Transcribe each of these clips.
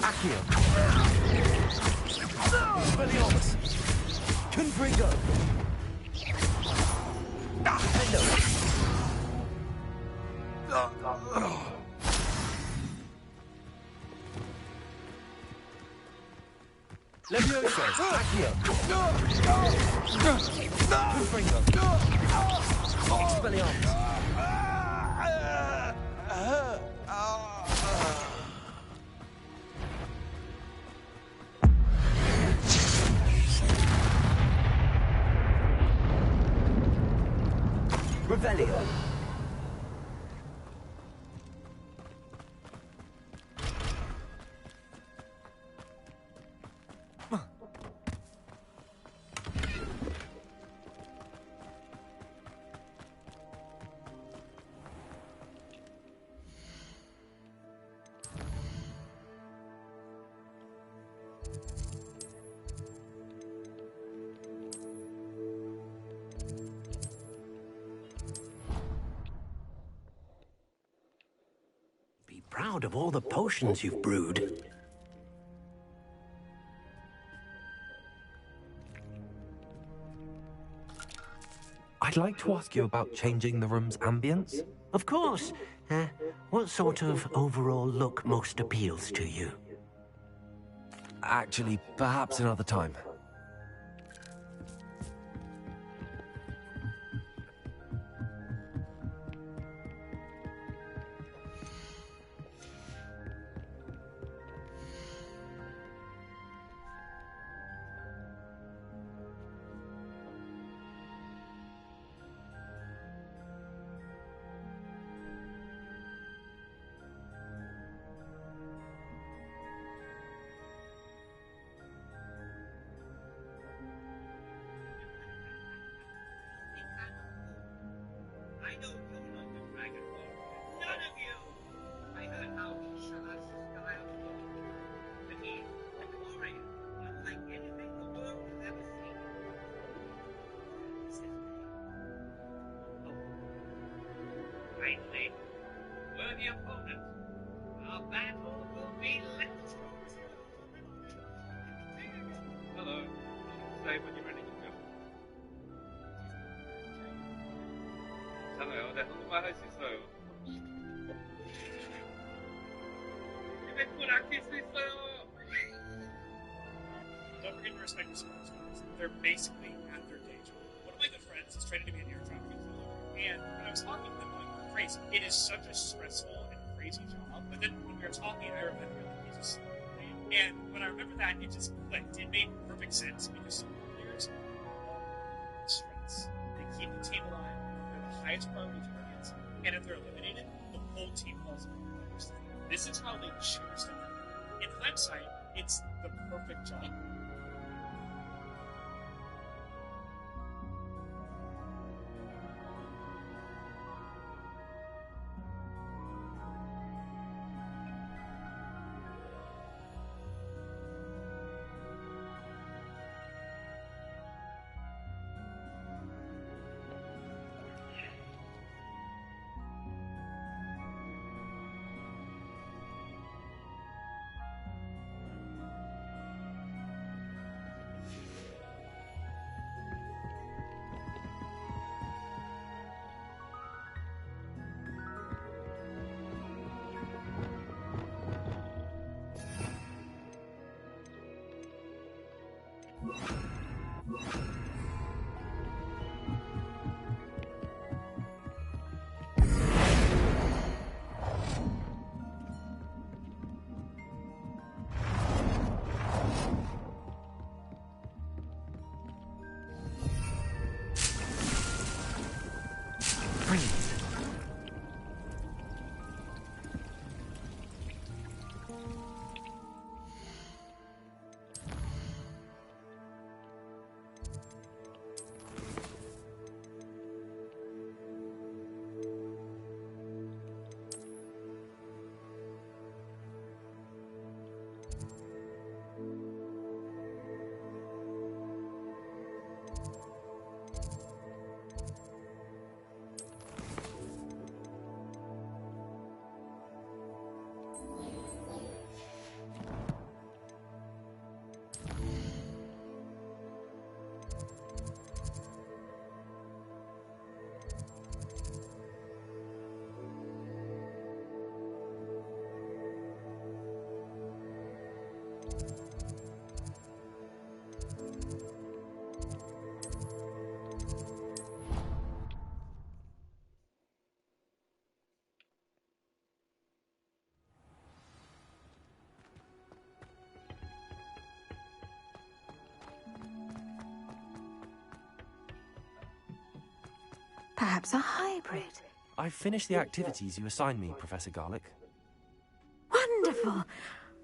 Accio. Expelliarmus. Confringo. Hello. Levioso. Accio. Confringo. Expelliarmus. Revelio. Proud of all the potions you've brewed. I'd like to ask you about changing the room's ambience. Of course. What sort of overall look most appeals to you? Actually, perhaps another time. Finally, worthy opponent. Our battle will be electric. Hello. Say when you're ready to go. 상어요. 네, 한국말 할 수 있어요. 이백분 아낄 수 있어요. Don't forget to respect your sports guys. They're basically at their day job. One of my good friends is training to be an air traffic controller, and when I was talking to them, I'm like, crazy. It is such a stressful and crazy job. But then when we were talking, I remembered that he's a civilian. And when I remember that, it just clicked. It made perfect sense because soccer players love stress. They keep the team alive. They're the highest priority targets. And if they're eliminated, the whole team falls apart. This is how they choose to act. In hindsight, it's the perfect job. perhaps a hybrid. I've finished the activities you assigned me, Professor Garlick. Wonderful!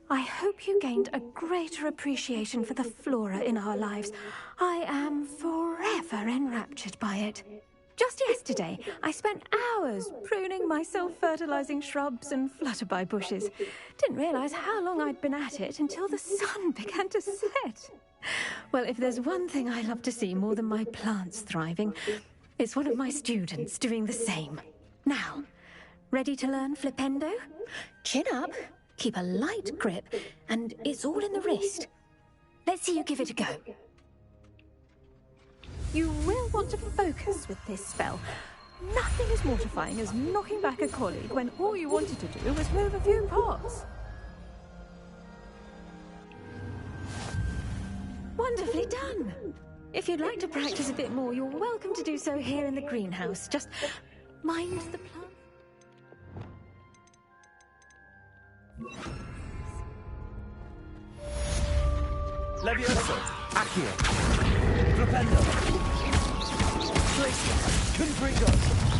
I hope you gained a greater appreciation for the flora in our lives. I am forever enraptured by it. Just yesterday, I spent hours pruning my self-fertilizing shrubs and flutterby bushes. Didn't realize how long I'd been at it until the sun began to set. Well, if there's one thing I love to see more than my plants thriving, it's one of my students doing the same. Now, ready to learn Flipendo? Chin up, keep a light grip, and it's all in the wrist. Let's see you give it a go. You will want to focus with this spell. Nothing as mortifying as knocking back a colleague when all you wanted to do was move a few pots. Wonderfully done. If you'd like to practice a bit more, you're welcome to do so here in the greenhouse. Just mind the plant. Levioso, Accio, Flipendo, Glacius, Confringo.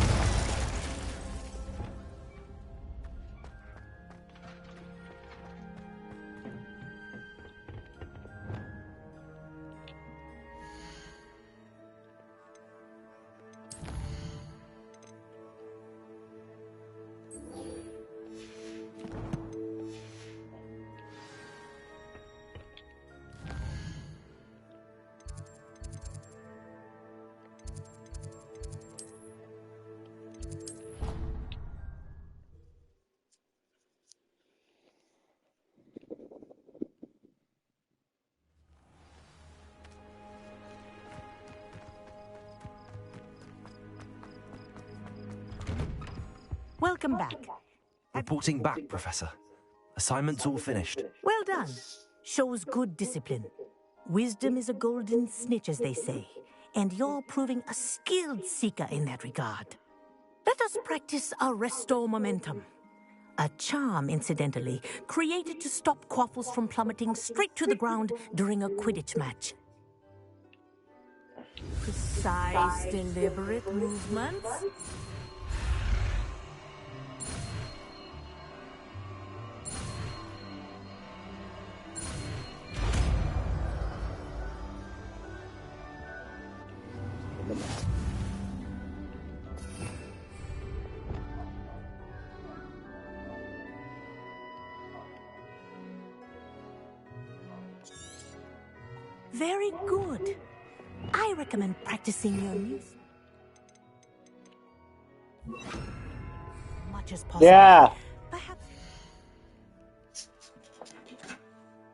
Welcome back. Reporting back, Professor. Assignment's all finished. Well done. Shows good discipline. Wisdom is a golden snitch, as they say, and you're proving a skilled seeker in that regard. Let us practice our Restore Momentum. A charm, incidentally, created to stop Quaffles from plummeting straight to the ground during a Quidditch match. Precise, deliberate movements. Very good. I recommend practicing your music much as possible. Yeah. Perhaps.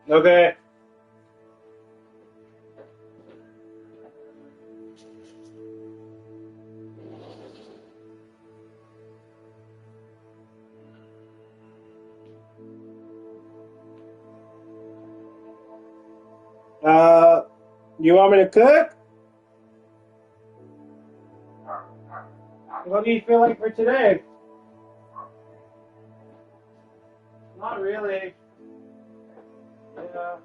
Okay. You want me to cook? What do you feel like for today? Not really. Yeah.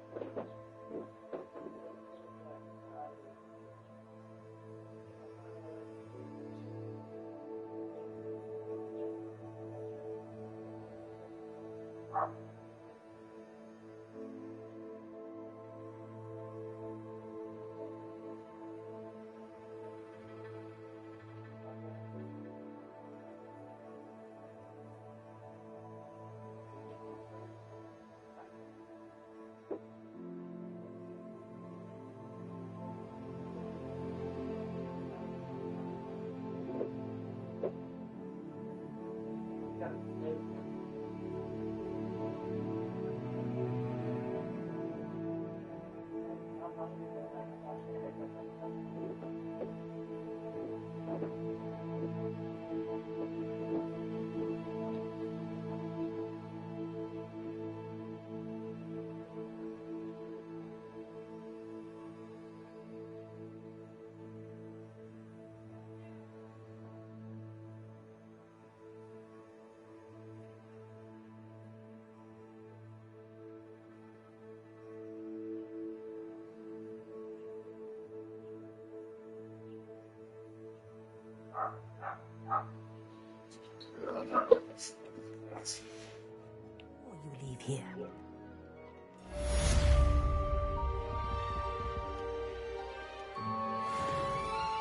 Before you leave here,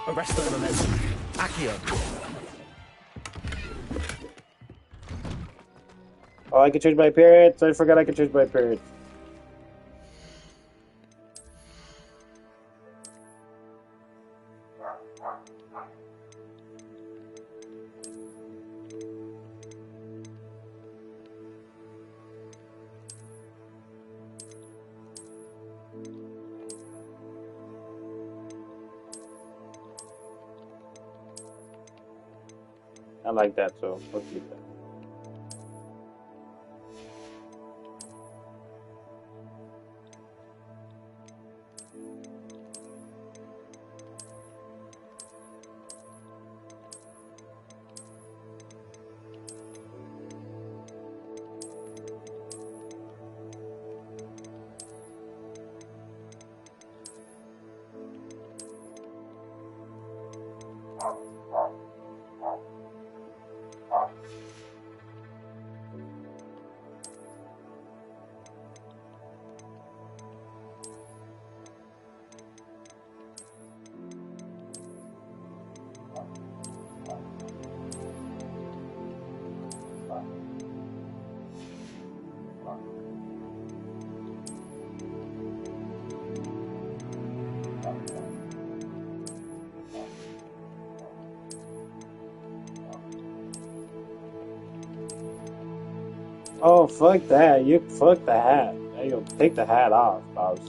Arresto momentum. Accio. Oh, I can change my appearance. I forgot I can change my appearance. I like that, so we'll keep that. Oh, fuck that. You fuck the hat. There you go. Take the hat off, Bobs.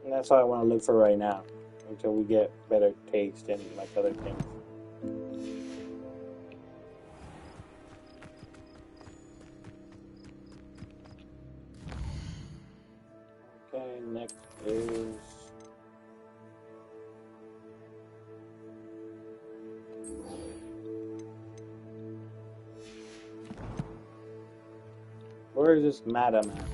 And that's all I want to look for right now, until we get better taste and like other things. Okay, next is... Where is this madam at?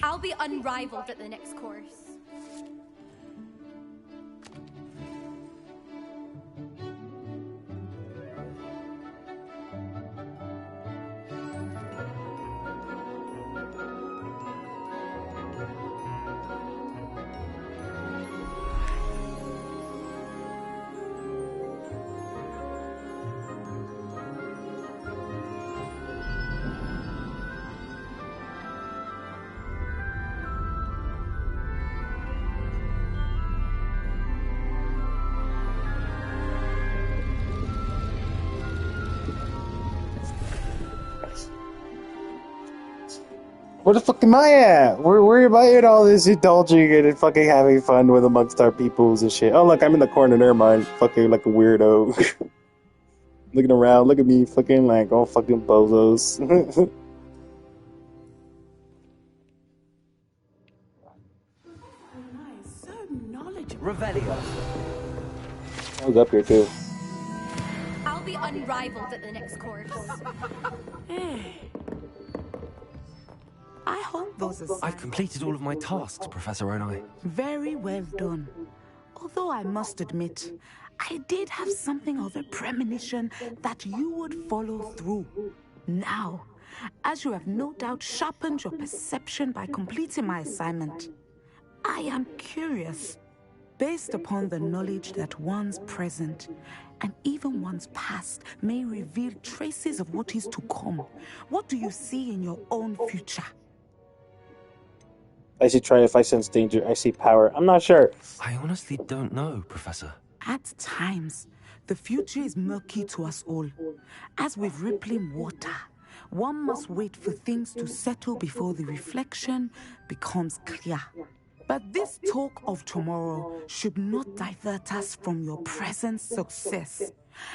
I'll be unrivaled at the next course. Where the fuck am I at? Where am I in all this indulging and fucking having fun with amongst our peoples and shit? Oh, look, I'm in the corner. Never mind. Fucking like a weirdo. Looking around. Look at me fucking like all fucking bozos. so knowledgeable. Revelio. I was up here too. I'll be unrivaled at the next course. I hope those I've assignments... completed all of my tasks, Professor Onai. Very well done. Although I must admit, I did have something of a premonition that you would follow through. Now, as you have no doubt sharpened your perception by completing my assignment, I am curious. Based upon the knowledge that one's present and even one's past may reveal traces of what is to come, what do you see in your own future? I see if I sense danger, I see power. I'm not sure. I honestly don't know, Professor. At times, the future is murky to us all. As with rippling water, one must wait for things to settle before the reflection becomes clear. But this talk of tomorrow should not divert us from your present success.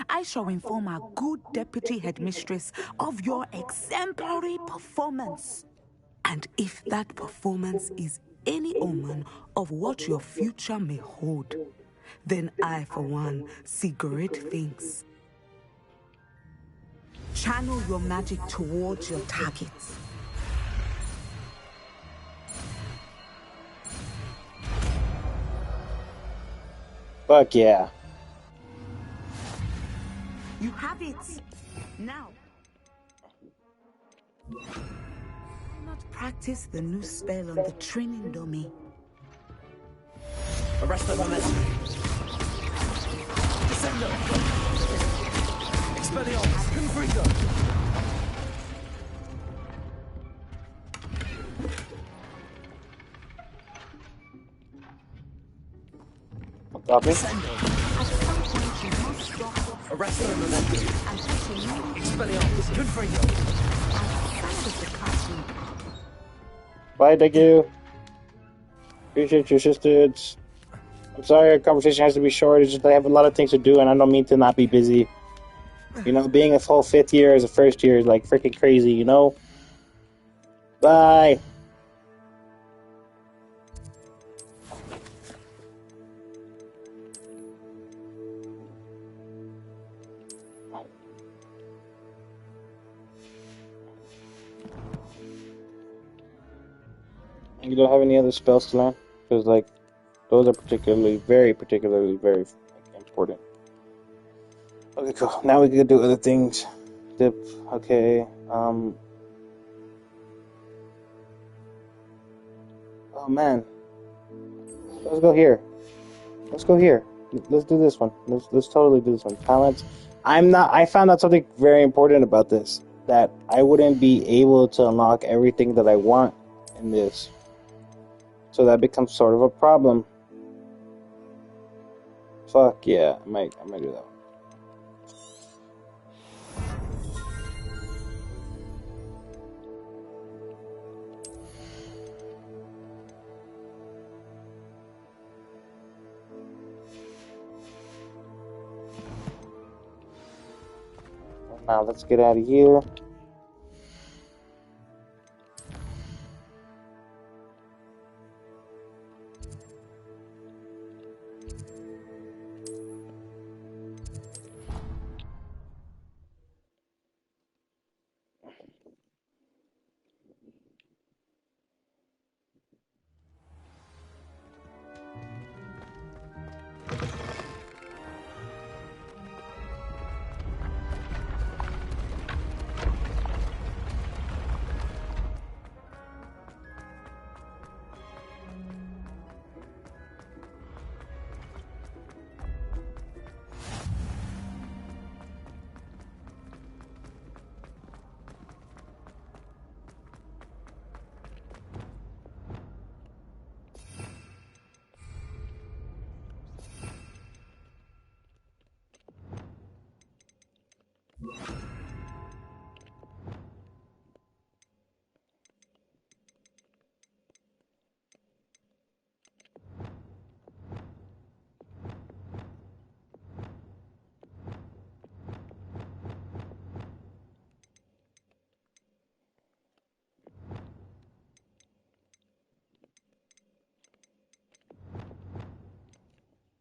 I shall inform our good deputy headmistress of your exemplary performance. And if that performance is any omen of what your future may hold, then I, for one, see great things. Channel your magic towards your targets. Fuck yeah. You have it. Now. Why not practice the new spell on the training dummy? Arrest the momentum. Descendo. Expelliarmus. Confringo. Copy. Arrest the momentum. Expelliarmus. Confringo. Bye, thank you. Appreciate your assistance. I'm sorry our conversation has to be short. It's just I have a lot of things to do, and I don't mean to not be busy. You know, being a whole 5th year as a first year is like freaking crazy, you know? Bye. You don't have any other spells to learn? Because, like, those are very important. Okay, cool. Now we can do other things. Dip. Okay. Oh, man. Let's go here. Let's go here. Let's do this one. Let's totally do this one. Talents. I found out something very important about this. That I wouldn't be able to unlock everything that I want in this. So that becomes sort of a problem. Fuck yeah, I might do that one. Now let's get out of here.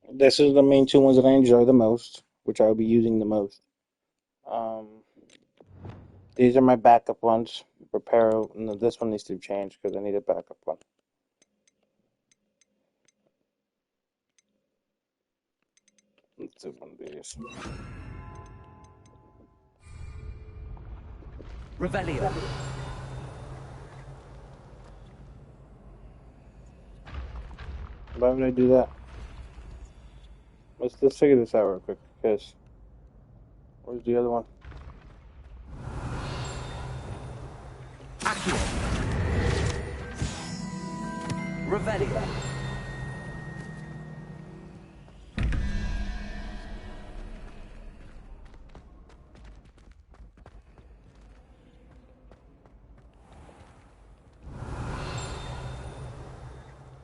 This is the main 2 ones that I enjoy the most, which I'll be using the most. These are my backup ones. Repair. No, this one needs to change because I need a backup one. Let's do one of these. Revelio. Why would I do that? Let's figure this out real quick. Because where's the other one? Accio. Revelio.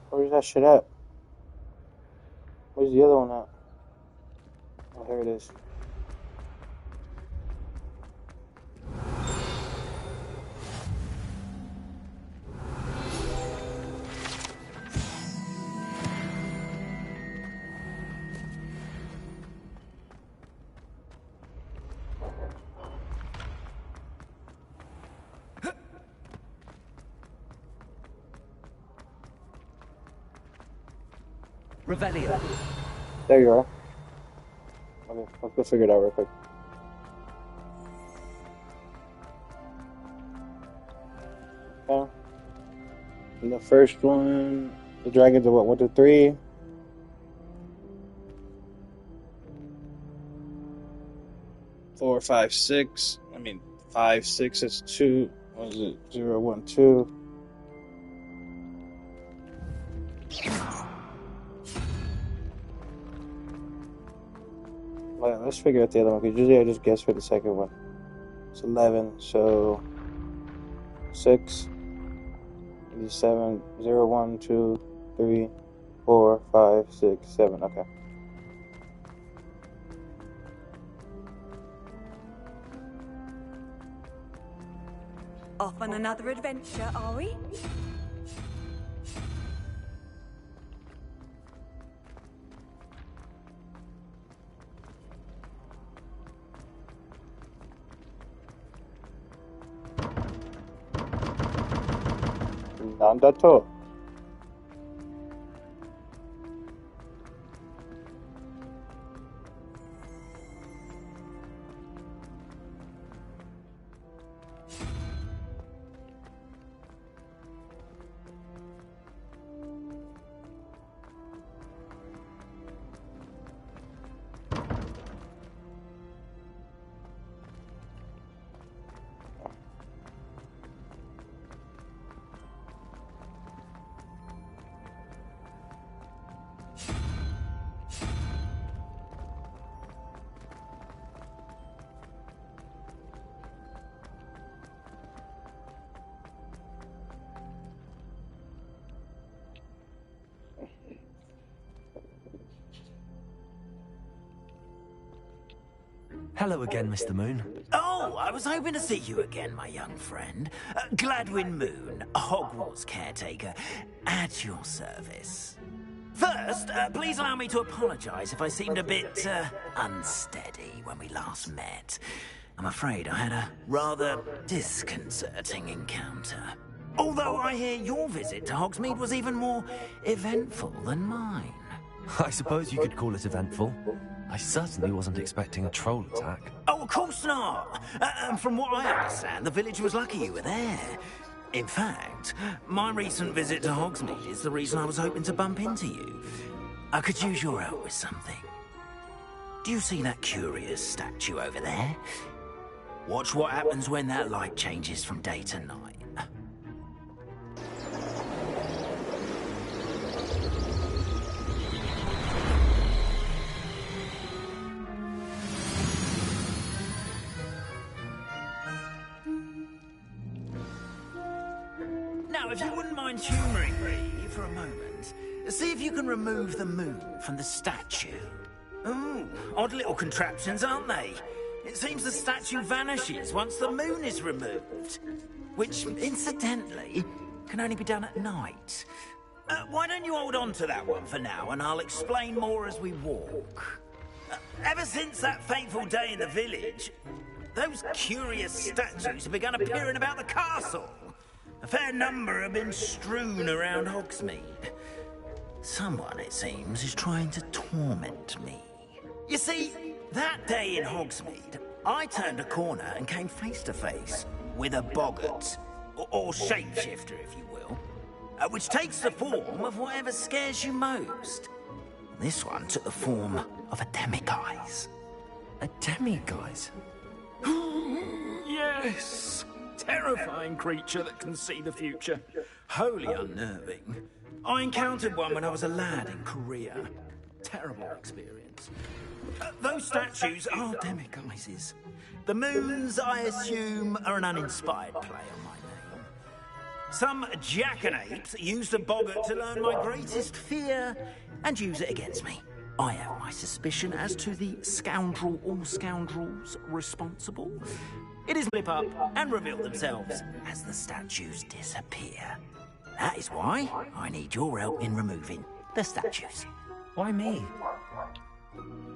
Where's that shit at? Where's the other one at? Oh, here it is. Revelio. There you are. Okay, let's go figure it out real quick. Okay. And the first one, the dragons are what, 1, 2, 3? Four, 5, 6. I mean, 5, 6 is 2. What is it? 0, 1, 2. Well, let's figure out the other one, because usually I just guess for the second one. It's 11, so 6, 7, 0, 1, 2, 3, 4, 5, 6, 7. Okay. Off on another adventure, are we? Nandato. Hello again, Mr. Moon. Oh, I was hoping to see you again, my young friend. Gladwin Moon, Hogwarts caretaker, at your service. First, please allow me to apologize if I seemed a bit, unsteady when we last met. I'm afraid I had a rather disconcerting encounter. Although I hear your visit to Hogsmeade was even more eventful than mine. I suppose you could call it eventful. I certainly wasn't expecting a troll attack. Oh, of course not! From what I understand, the village was lucky you were there. In fact, my recent visit to Hogsmeade is the reason I was hoping to bump into you. I could use your help with something. Do you see that curious statue over there? Watch what happens when that light changes from day to night. Now, if you wouldn't mind humouring me for a moment, see if you can remove the moon from the statue. Ooh, odd little contraptions, aren't they? It seems the statue vanishes once the moon is removed. Which, incidentally, can only be done at night. Why don't you hold on to that one for now, and I'll explain more as we walk. Ever since that fateful day in the village, those curious statues have begun appearing about the castle. A fair number have been strewn around Hogsmeade. Someone, it seems, is trying to torment me. You see, that day in Hogsmeade, I turned a corner and came face to face with a boggart, or shapeshifter, if you will, which takes the form of whatever scares you most. This one took the form of a demiguise. A demiguise? Yes! Terrifying creature that can see the future. Wholly unnerving. I encountered one when I was a lad in Korea. Terrible experience. Those statues are demiguises. The moons, I assume, are an uninspired play on my name. Some jackanapes used a boggart to learn my greatest fear and use it against me. I have my suspicion as to the scoundrel or scoundrels responsible. It is slip up and reveal themselves as the statues disappear. That is why I need your help in removing the statues. Why me?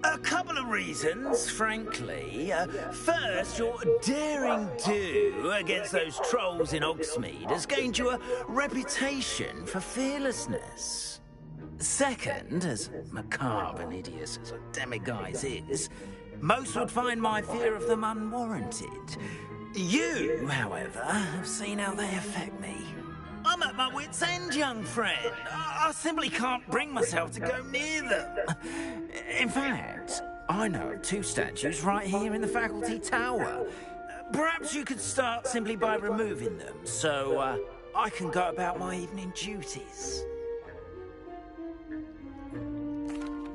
A couple of reasons, frankly. First, your daring do against those trolls in Hogsmeade has gained you a reputation for fearlessness. Second, as macabre and hideous as a demiguise is, most would find my fear of them unwarranted. You, however, have seen how they affect me. I'm at my wit's end, young friend. I simply can't bring myself to go near them. In fact, I know of two statues right here in the faculty tower. Perhaps you could start simply by removing them, so I can go about my evening duties.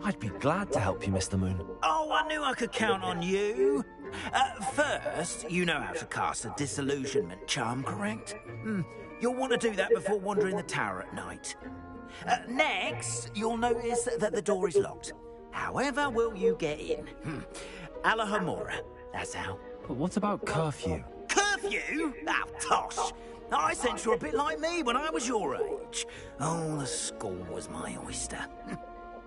I'd be glad to help you, Mr. Moon. Oh, I knew I could count on you. First, you know how to cast a disillusionment charm, correct? You'll want to do that before wandering the tower at night. Next, you'll notice that the door is locked. However will you get in? Alohomora, that's how. But what about curfew? Curfew? Oh, tosh. I sense you're a bit like me when I was your age. Oh, the school was my oyster.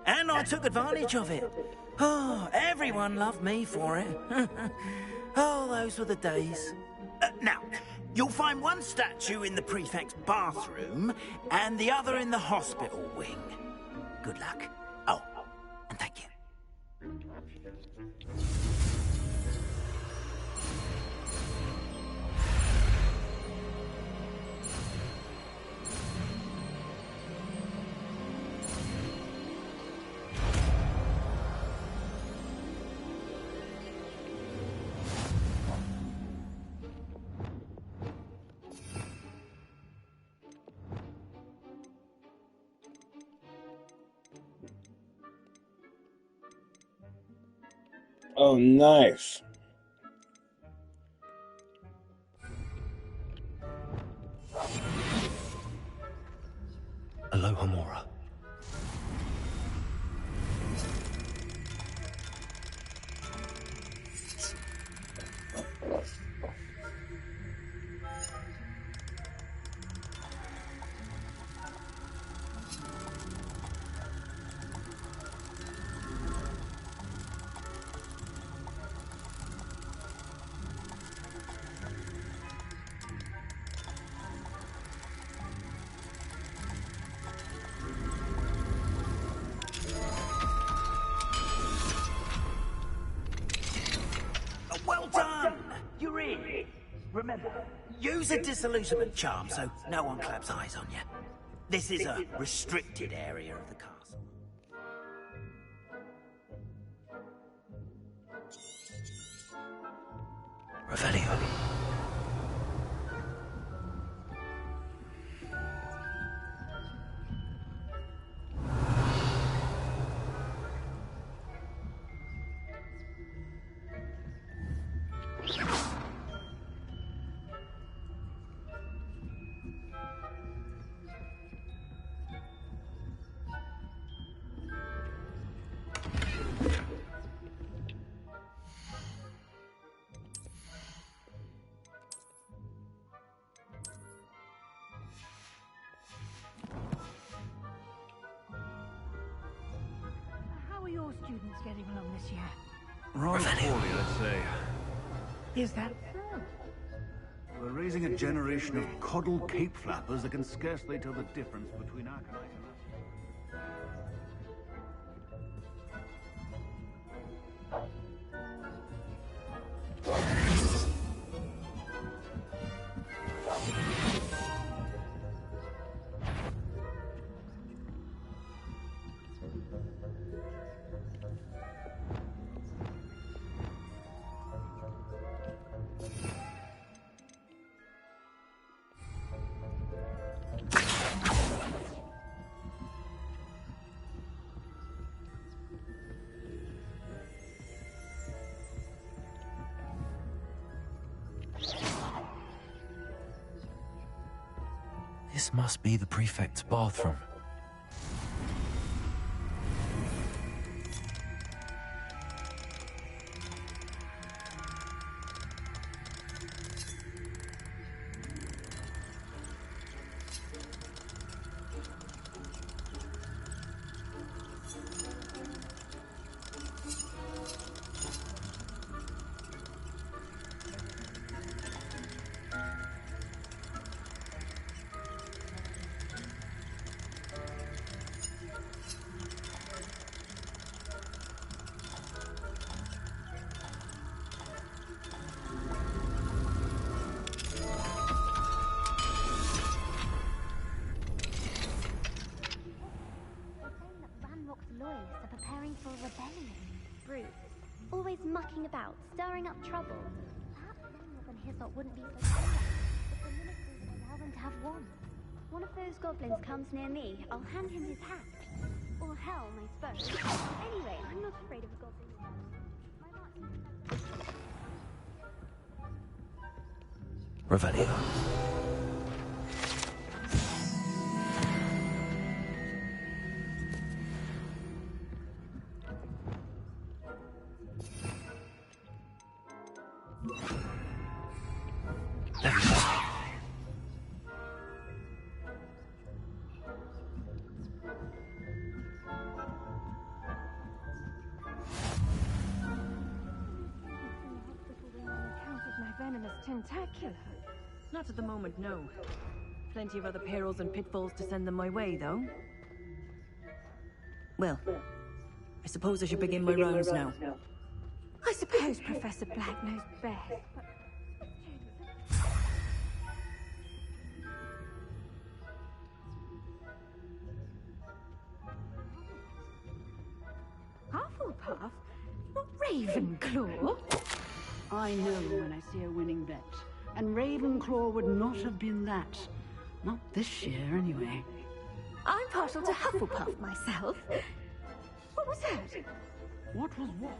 And I took advantage of it. Oh, everyone loved me for it. Oh, those were the days. Now, you'll find one statue in the prefect's bathroom and the other in the hospital wing. Good luck. Oh, and thank you. Oh, nice. Alohomora. Well done! You're in. Remember, use a disillusionment charm so no one claps eyes on you. This is a restricted area of the castle. Revelio. How are your students getting along this year? Rather poorly, let's say. is that? We're raising a generation of coddle cape flappers that can scarcely tell the difference between Arcanite and us. This must be the prefect's bathroom. Loyalists are preparing for a rebellion. Brutes. Always mucking about, stirring up trouble. Perhaps Ranrock and Hislop wouldn't be so bad if the ministry would allow them to have one. One of those goblins comes near me, I'll hand him his hat. Or helm, I suppose. Anyway, I'm not afraid of a goblin. Revelio. Tentacular. Not at the moment, no. Plenty of other perils and pitfalls to send them my way, though. Well, I suppose I should begin my rounds now. I suppose Professor Black knows best, but... Hufflepuff? Not Ravenclaw? I know when I see a winning bet. And Ravenclaw would not have been that. Not this year, anyway. I'm partial to Hufflepuff myself. What was that? What was what?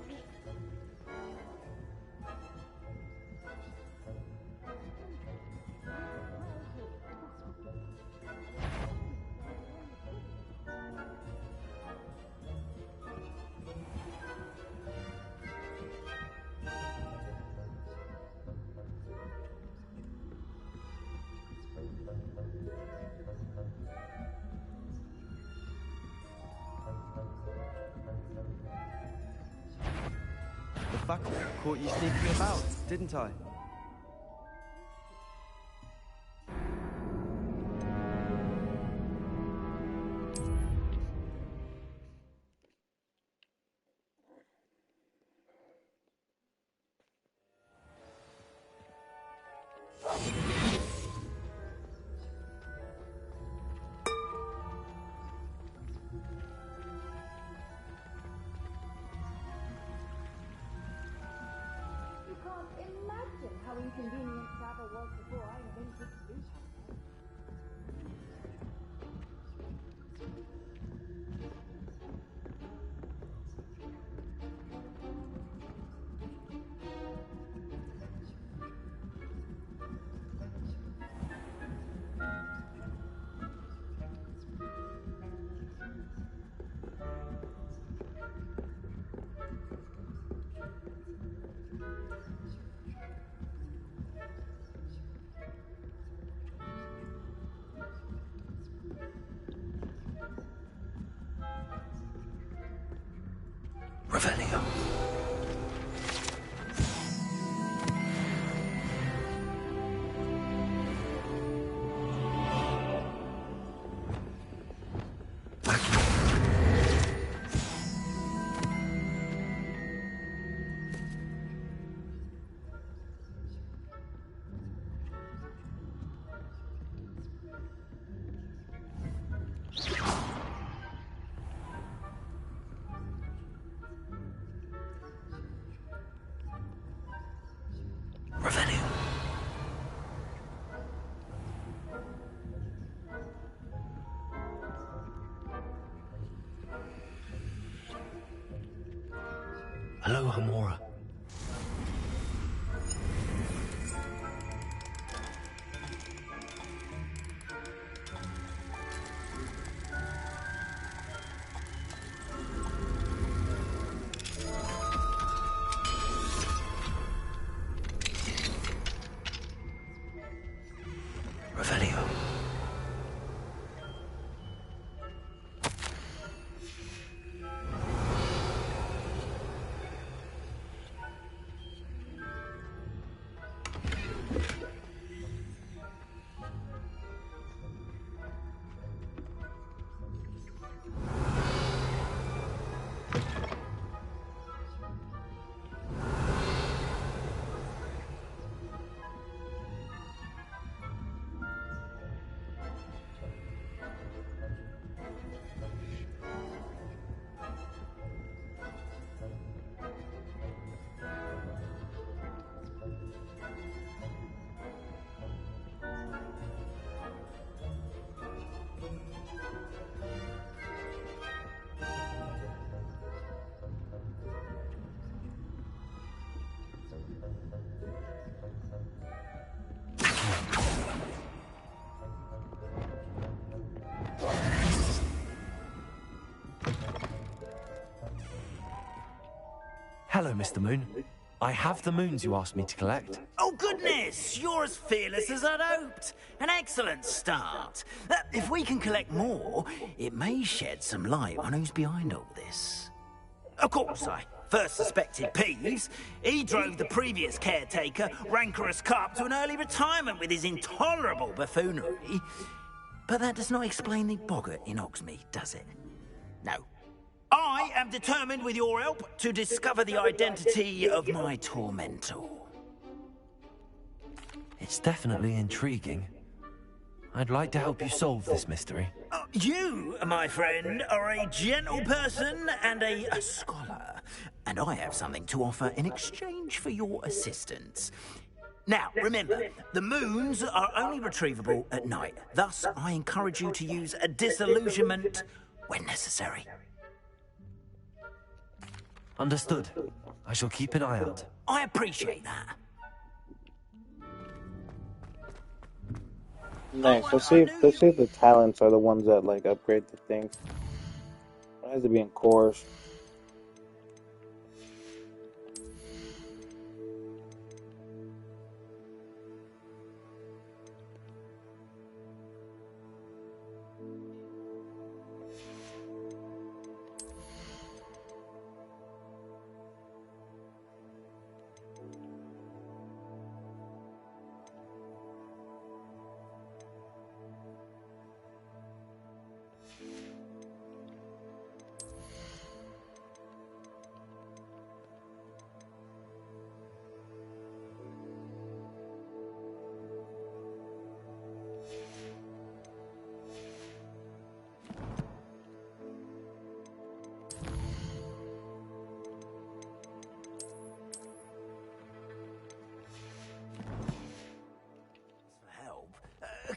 The faculty caught you sneaking about, didn't I? Imagine how inconvenient travel was before I invented speech. Hello, Hamura. Revelio. Hello, Mr. Moon. I have the moons you asked me to collect. Oh, goodness! You're as fearless as I'd hoped. An excellent start. If we can collect more, it may shed some light on who's behind all this. Of course, I first suspected Peeves. He drove the previous caretaker, Rancorous Carp, to an early retirement with his intolerable buffoonery. But that does not explain the boggart in Hogsmeade, does it? No. I am determined, with your help, to discover the identity of my tormentor. It's definitely intriguing. I'd like to help you solve this mystery. You, my friend, are a gentle person and a scholar, and I have something to offer in exchange for your assistance. Now, remember, the moons are only retrievable at night. Thus, I encourage you to use a disillusionment when necessary. Understood. I shall keep an eye out. I appreciate that. Nice. Let's see if the talents are the ones that like upgrade the things. Why has it being cores?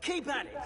Keep at it.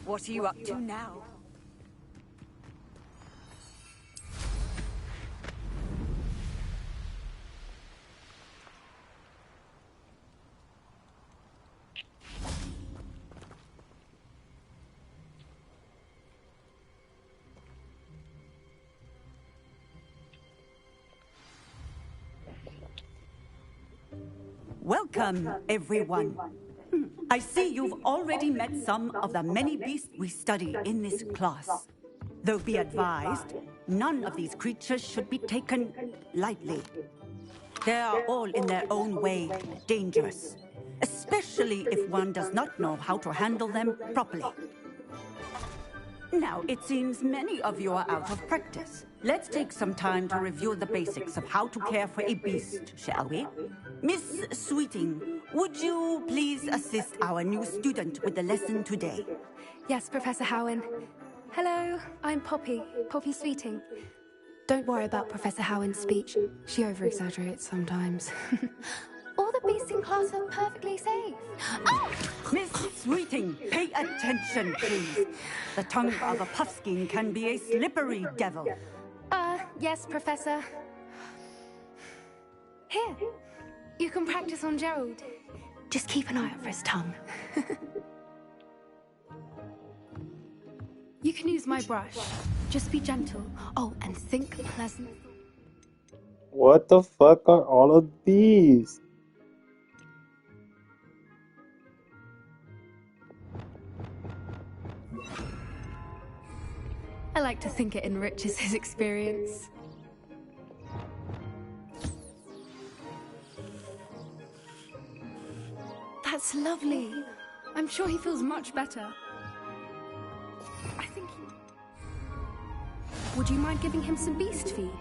What are you up to now? Welcome, everyone. I see you've already met some of the many beasts we study in this class. Though be advised, none of these creatures should be taken lightly. They are all in their own way dangerous, especially if one does not know how to handle them properly. Now, it seems many of you are out of practice. Let's take some time to review the basics of how to care for a beast, shall we? Miss Sweeting, would you please assist our new student with the lesson today? Yes, Professor Howen. Hello, I'm Poppy Sweeting. Don't worry about Professor Howen's speech. She over-exaggerates sometimes. All the beasts in class are perfectly safe. Oh! Miss Sweeting, pay attention, please. The tongue of a puffskein can be a slippery devil. Yes, Professor. Here, you can practice on Gerald. Just keep an eye out for his tongue. You can use my brush. Just be gentle. Oh, and think pleasant. What the fuck are all of these? I like to think it enriches his experience. That's lovely. I'm sure he feels much better. I think he... Would you mind giving him some beast feed?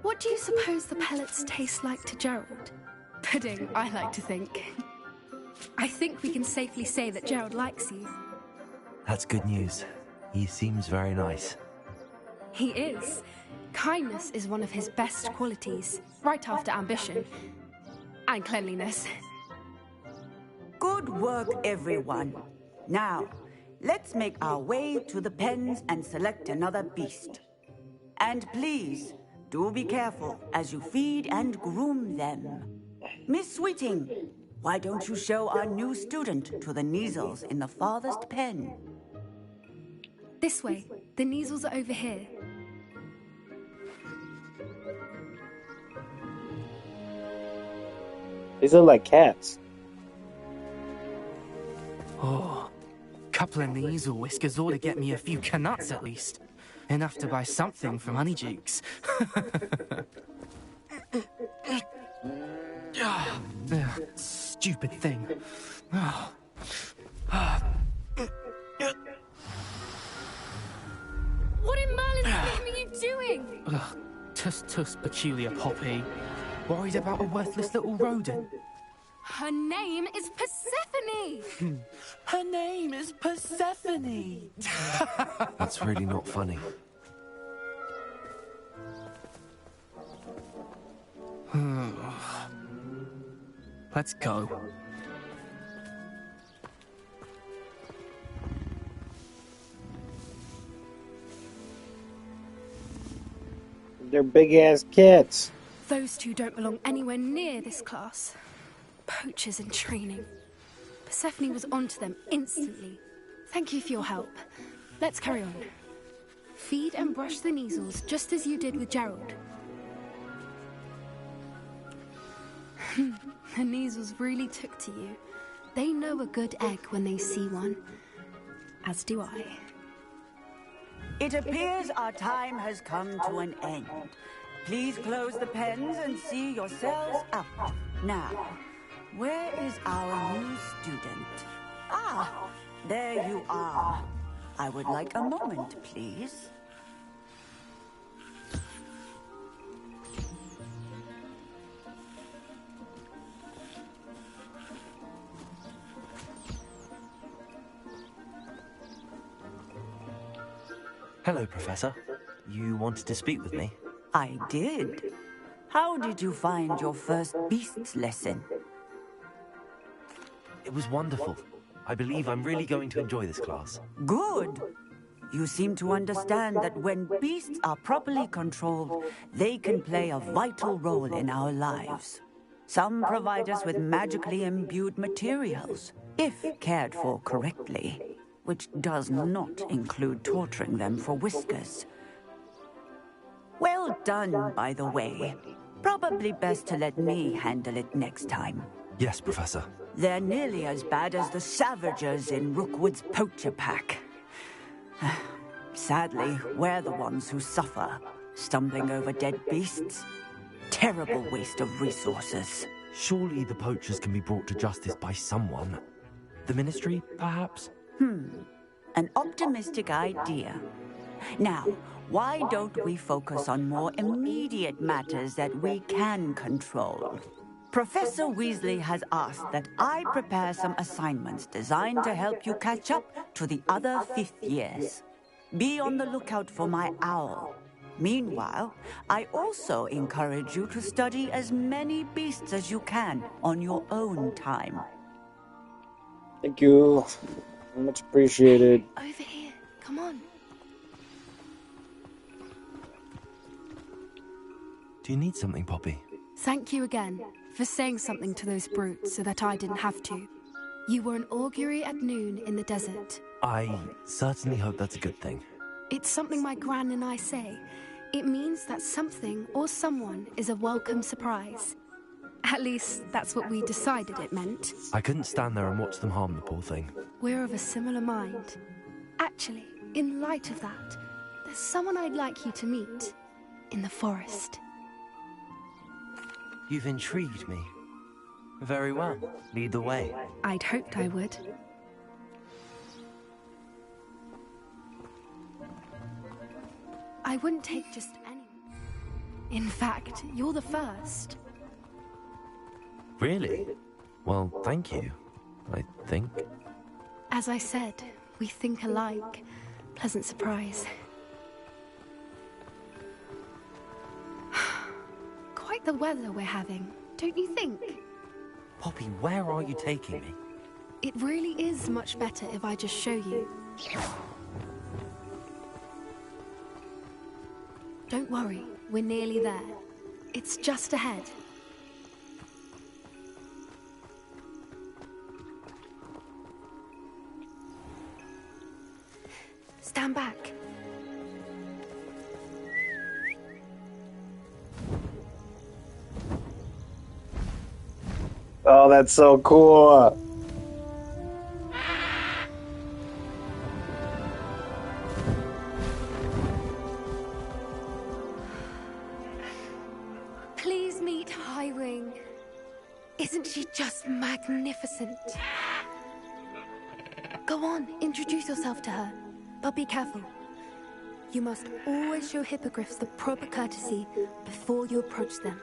What do you suppose the pellets taste like to Gerald? Pudding, I like to think. I think we can safely say that Gerald likes you. That's good news. He seems very nice. He is. Kindness is one of his best qualities, right after ambition. And cleanliness. Good work, everyone. Now, let's make our way to the pens and select another beast. And please, do be careful as you feed and groom them. Miss Sweeting, why don't you show our new student to the Kneazles in the farthest pen? This way. The Kneazles are over here. These are like cats. Oh, couple of Kneazle whiskers ought to get me a few canuts at least. Enough to buy something from Honeydukes. Stupid thing. What in Merlin's name are you doing? Tuss, peculiar Poppy. Worried about a worthless little rodent? Her name is Persephone! Her name is Persephone! That's really not funny. Let's go. They're big-ass cats. Those two don't belong anywhere near this class. Poachers in training. Persephone was onto them instantly. Thank you for your help. Let's carry on. Feed and brush the Kneazles just as you did with Gerald. The Kneazles really took to you. They know a good egg when they see one. As do I. It appears our time has come to an end. Please close the pens and see yourselves out. Now, where is our new student? Ah, there you are. I would like a moment, please. Hello, Professor. You wanted to speak with me? I did. How did you find your first beasts lesson? It was wonderful. I believe I'm really going to enjoy this class. Good. You seem to understand that when beasts are properly controlled, they can play a vital role in our lives. Some provide us with magically imbued materials, if cared for correctly, which does not include torturing them for whiskers. Well done, by the way. Probably best to let me handle it next time. Yes, Professor. They're nearly as bad as the Savagers in Rookwood's poacher pack. Sadly, we're the ones who suffer, stumbling over dead beasts. Terrible waste of resources. Surely the poachers can be brought to justice by someone. The Ministry, perhaps? An optimistic idea. Now, why don't we focus on more immediate matters that we can control? Professor Weasley has asked that I prepare some assignments designed to help you catch up to the other 5th years. Be on the lookout for my owl. Meanwhile, I also encourage you to study as many beasts as you can on your own time. Thank you. Much appreciated. Over here. Come on. Do you need something, Poppy? Thank you again for saying something to those brutes so that I didn't have to. You were an augury at noon in the desert. I certainly hope that's a good thing. It's something my gran and I say. It means that something or someone is a welcome surprise. At least, that's what we decided it meant. I couldn't stand there and watch them harm the poor thing. We're of a similar mind. Actually, in light of that, there's someone I'd like you to meet. In the forest. You've intrigued me. Very well. Lead the way. I'd hoped I would. I wouldn't take just anyone. In fact, you're the first. Really? Well, thank you, I think. As I said, we think alike. Pleasant surprise. Quite the weather we're having, don't you think? Poppy, where are you taking me? It really is much better if I just show you. Don't worry, we're nearly there. It's just ahead. Stand back. Oh, that's so cool. Please meet Highwing. Isn't she just magnificent? Go on, introduce yourself to her. But be careful. You must always show hippogriffs the proper courtesy before you approach them.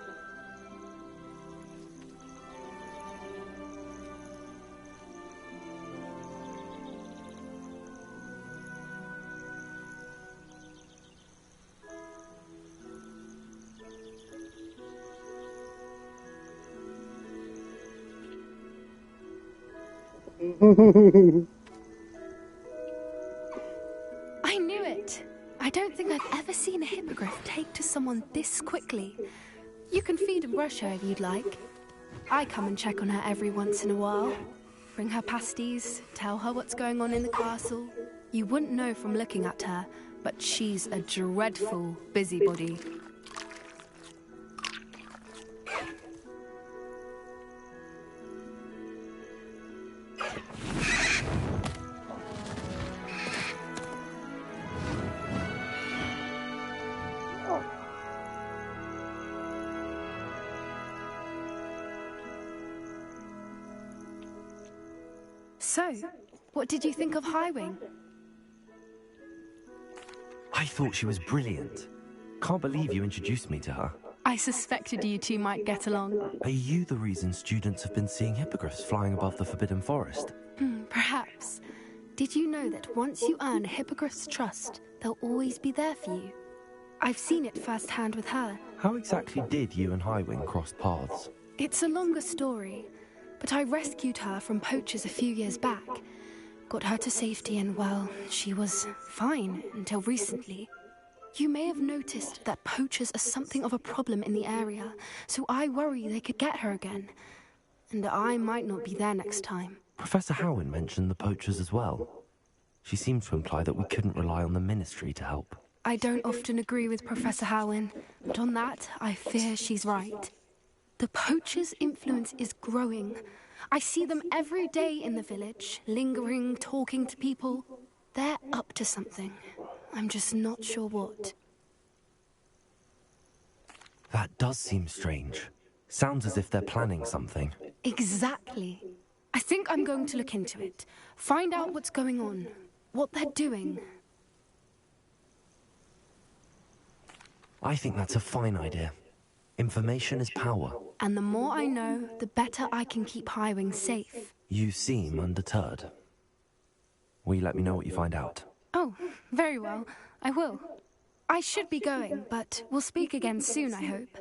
I knew it! I don't think I've ever seen a hippogriff take to someone this quickly. You can feed and brush her if you'd like. I come and check on her every once in a while. Bring her pasties, tell her what's going on in the castle. You wouldn't know from looking at her, but she's a dreadful busybody. So, what did you think of Highwing? I thought she was brilliant. Can't believe you introduced me to her. I suspected you two might get along. Are you the reason students have been seeing hippogriffs flying above the Forbidden Forest? Perhaps. Did you know that once you earn a hippogriff's trust, they'll always be there for you? I've seen it firsthand with her. How exactly did you and Highwing cross paths? It's a longer story, but I rescued her from poachers a few years back. Got her to safety and, well, she was fine until recently. You may have noticed that poachers are something of a problem in the area, so I worry they could get her again. And I might not be there next time. Professor Howin mentioned the poachers as well. She seemed to imply that we couldn't rely on the Ministry to help. I don't often agree with Professor Howin, but on that, I fear she's right. The poacher's influence is growing. I see them every day in the village, lingering, talking to people. They're up to something. I'm just not sure what. That does seem strange. Sounds as if they're planning something. Exactly. I think I'm going to look into it. Find out what's going on. What they're doing. I think that's a fine idea. Information is power. And the more I know, the better I can keep Highwing safe. You seem undeterred. Will you let me know what you find out? Oh, very well. I will. I should be going, but we'll speak again soon, I hope.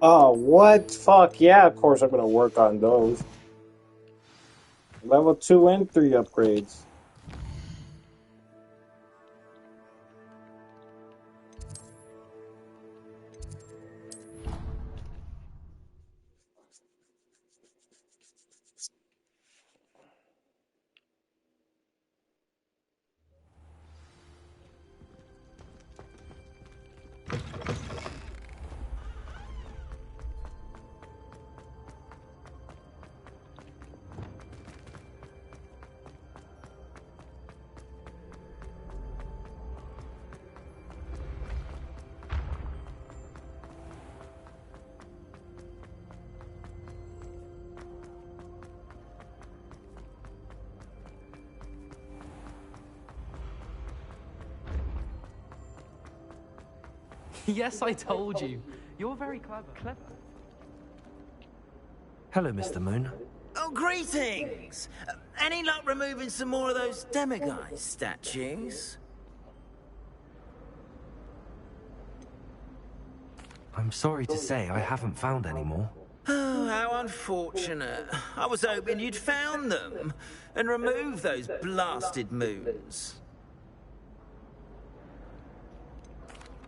Oh, what? Fuck yeah, of course I'm gonna work on those. Level 2 and 3 upgrades. Yes, I told you. You're very clever. Hello, Mr. Moon. Oh, greetings! Any luck removing some more of those demiguise statues? I'm sorry to say I haven't found any more. Oh, how unfortunate. I was hoping you'd found them and removed those blasted moons.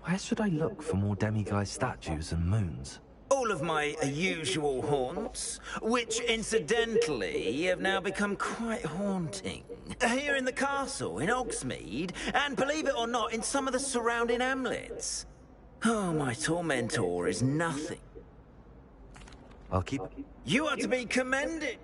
Where should I look for more demiguise statues and moons? All of my usual haunts, which incidentally have now become quite haunting. Here in the castle, in Hogsmeade, and believe it or not, in some of the surrounding hamlets. Oh, my tormentor is nothing. I'll keep... You are to be commended.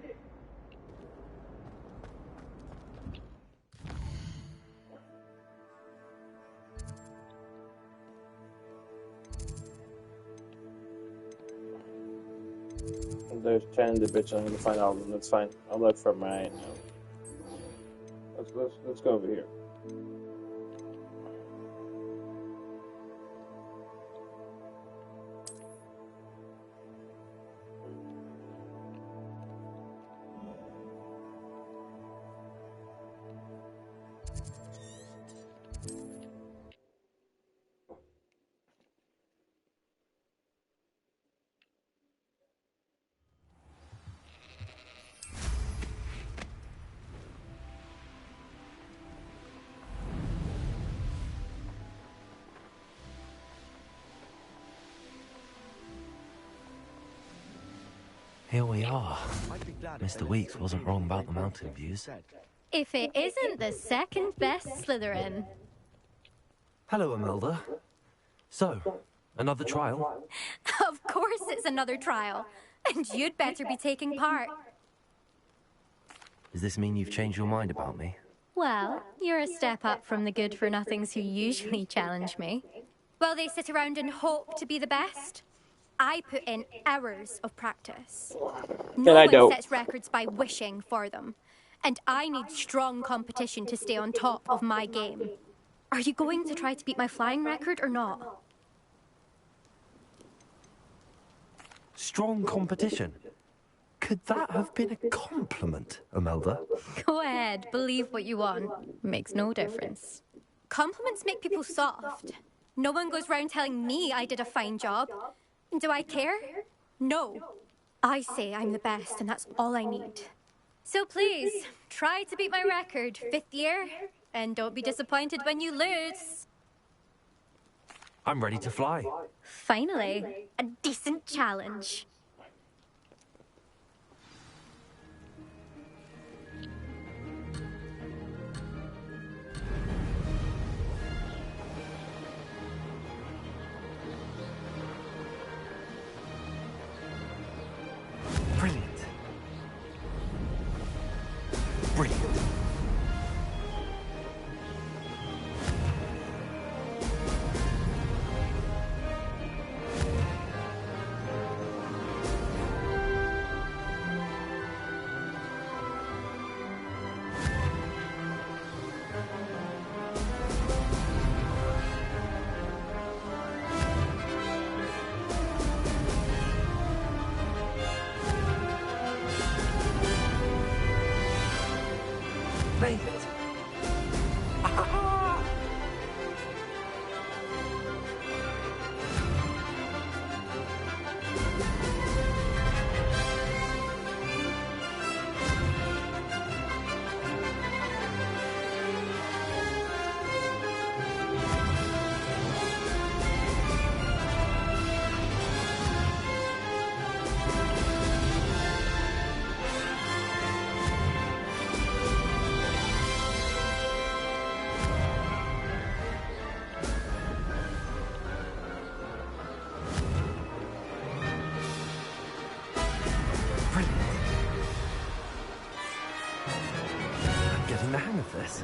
There's Chen, the bitch. I'm gonna find all of them. That's fine. I'll look for mine. Let's go over here. Here we are. Mr. Weeks wasn't wrong about the mountain views. If it isn't the second best Slytherin. Hello, Imelda. So, another trial? Of course it's another trial. And you'd better be taking part. Does this mean you've changed your mind about me? Well, you're a step up from the good-for-nothings who usually challenge me. While they sit around and hope to be the best, I put in hours of practice. No one sets records by wishing for them. And I need strong competition to stay on top of my game. Are you going to try to beat my flying record or not? Strong competition? Could that have been a compliment, Imelda? Go ahead, believe what you want. Makes no difference. Compliments make people soft. No one goes round telling me I did a fine job. Do I care? No. I say I'm the best, and that's all I need. So please, try to beat my record, 5th year, and don't be disappointed when you lose. I'm ready to fly. Finally, a decent challenge. Brilliant. Brilliant. Made it. I'm getting the hang of this.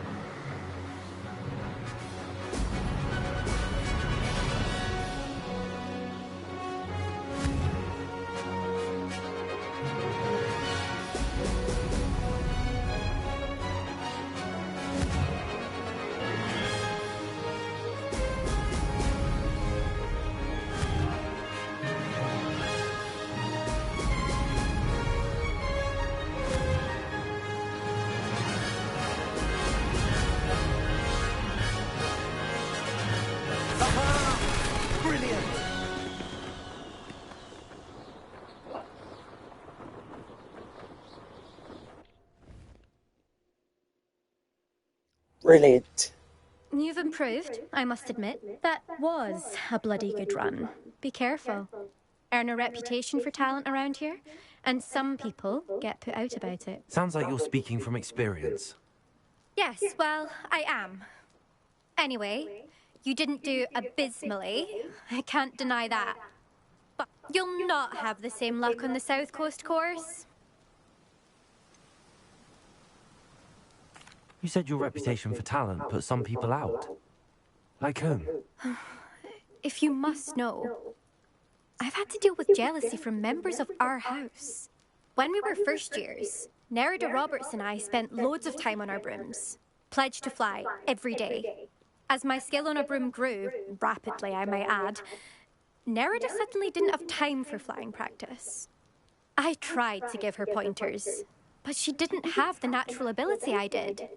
Brilliant! Brilliant. You've improved, I must admit. That was a bloody good run. Be careful. Earn a reputation for talent around here, and some people get put out about it. Sounds like you're speaking from experience. Yes, well, I am. Anyway, you didn't do abysmally. I can't deny that. But you'll not have the same luck on the South Coast course. You said your reputation for talent put some people out. Like whom? If you must know, I've had to deal with jealousy from members of our house. When we were first years, Nerida Roberts and I spent loads of time on our brooms, pledged to fly every day. As my skill on a broom grew, rapidly I might add, Nerida suddenly didn't have time for flying practice. I tried to give her pointers, but she didn't have the natural ability I did.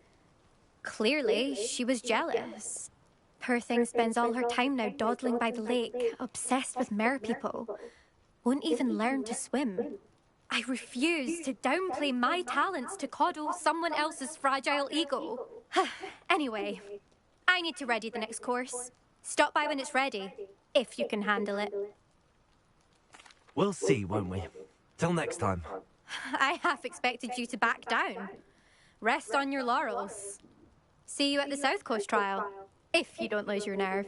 Clearly, she was jealous. Poor thing spends all her time now dawdling by the lake, obsessed with merpeople. Won't even learn to swim. I refuse to downplay my talents to coddle someone else's fragile ego. Anyway, I need to ready the next course. Stop by when it's ready, if you can handle it. We'll see, won't we? Till next time. I half expected you to back down. Rest on your laurels. See you at the South Coast trial, if you don't lose your nerve.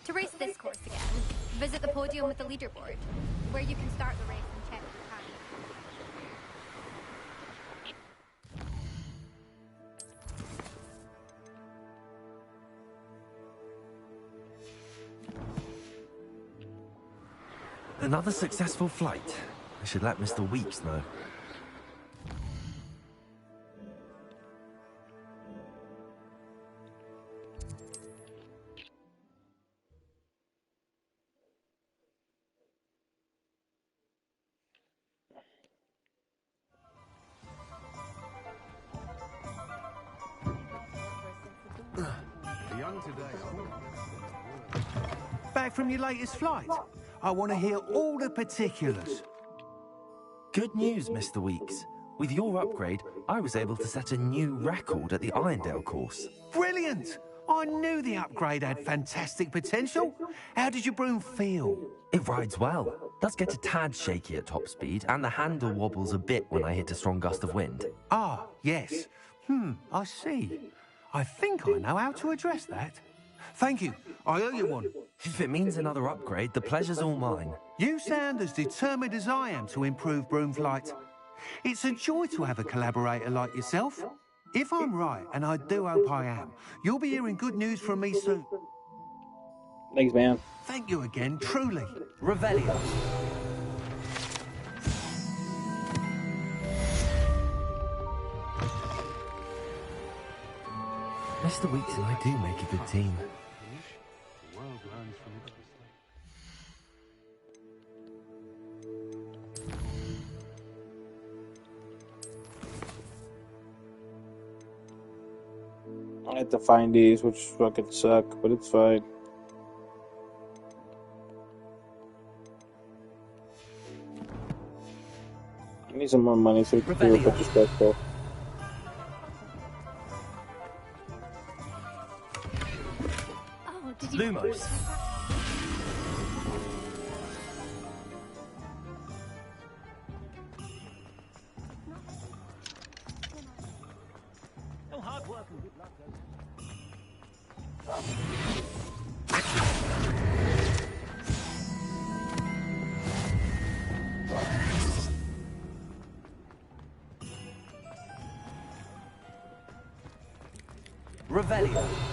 To race this course again, visit the podium with the leaderboard, where you can start the race and check your time. Another successful flight. I should let Mr. Weeks know. Young today, Back from your latest flight? I want to hear all the particulars. Good news, Mr. Weeks. With your upgrade, I was able to set a new record at the Irondale course. Brilliant! I knew the upgrade had fantastic potential. How did your broom feel? It rides well. Does get a tad shaky at top speed, and the handle wobbles a bit when I hit a strong gust of wind. Ah, yes. I see. I think I know how to address that. Thank you. I owe you one. If it means another upgrade, the pleasure's all mine. You sound as determined as I am to improve broom flight. It's a joy to have a collaborator like yourself. If I'm right, and I do hope I am, you'll be hearing good news from me soon. Thanks, man. Thank you again, truly. Revelio. Mr. Weeks and I do make a good team. the world learns from its mistakes. I had to find these, which fucking suck, but it's fine. I need some more money so we can do a bunch of stuff, though. Oh, did you... Lumos. No hard work and good luck, Revelio.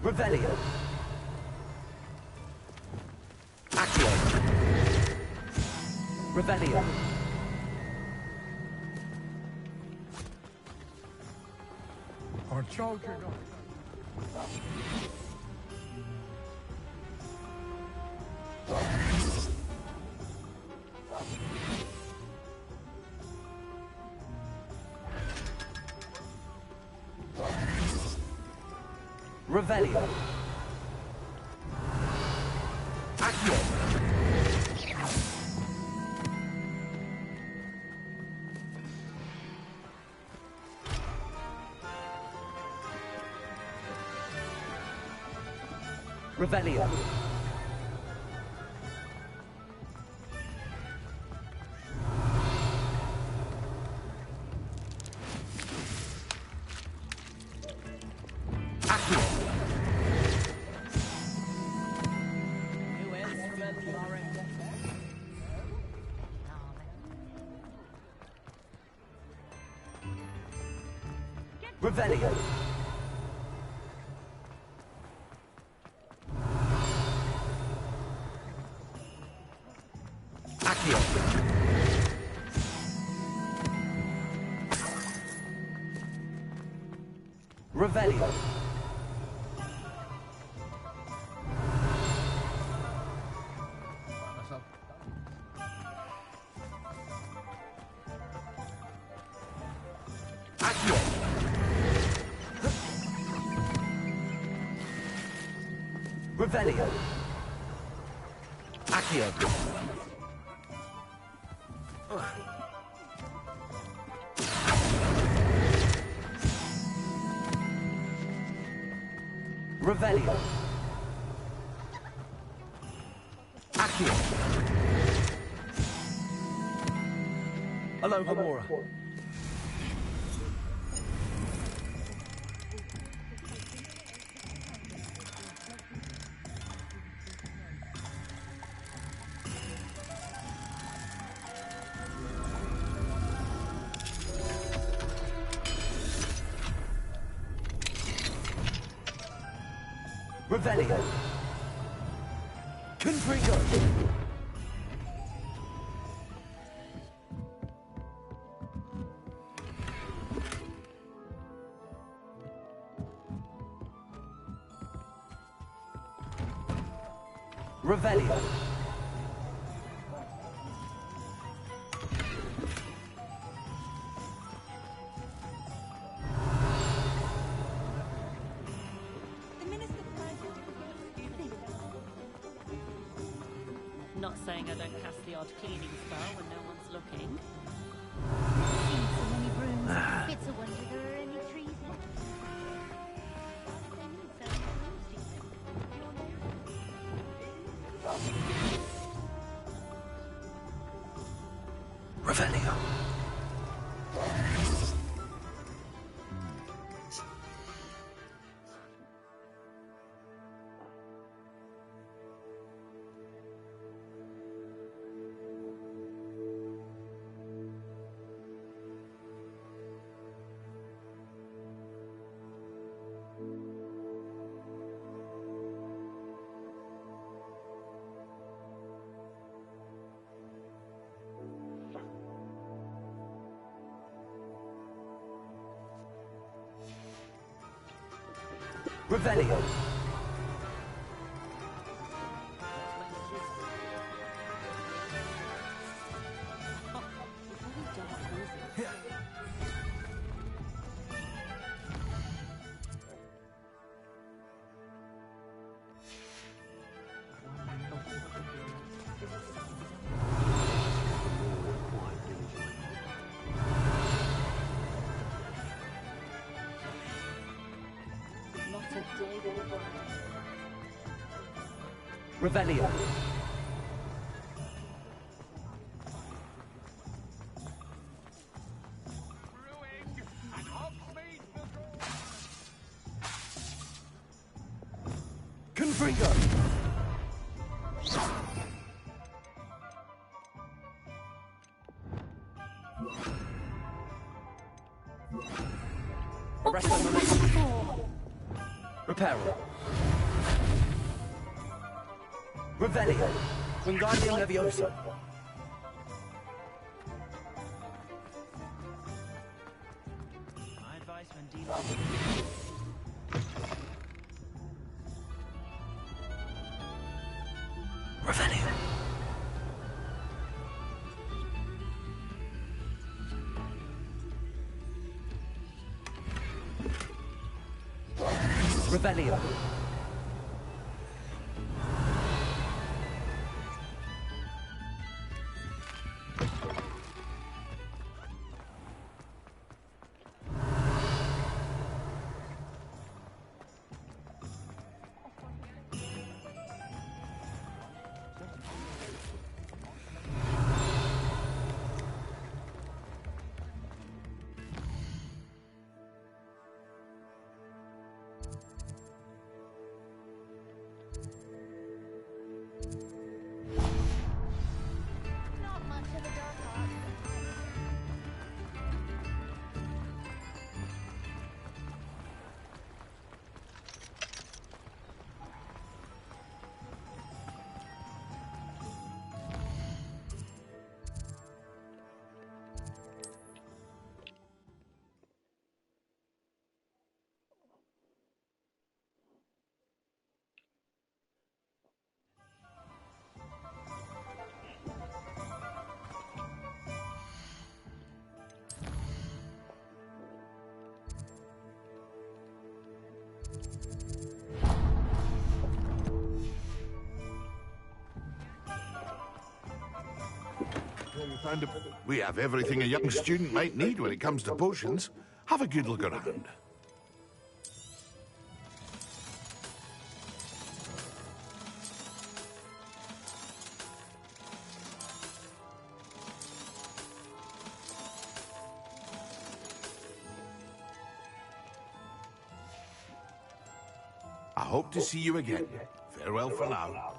Revelio. Accio. Revelio. Our children Revelio. Accio. Revelio. Accio. Revelio. Accio. Revelio. Accio. Revelio. Accio. Revelio. Accio. Aloha Mora. Revelio. Confringo! Revelio. Not saying I don't cast the odd cleaning spell when no one's looking. Seen so many brooms. It's a wonder there are any trees left. They need so many brooms. Revelio. Revelio. Revelio. Confringo. Arrest and release. Reparo. Revelio. Wingardium Leviosa. My advice when dealing Revelio. Revelio. Not much of a dark art. We have everything a young student might need when it comes to potions. Have a good look around. I hope to see you again. Farewell for now.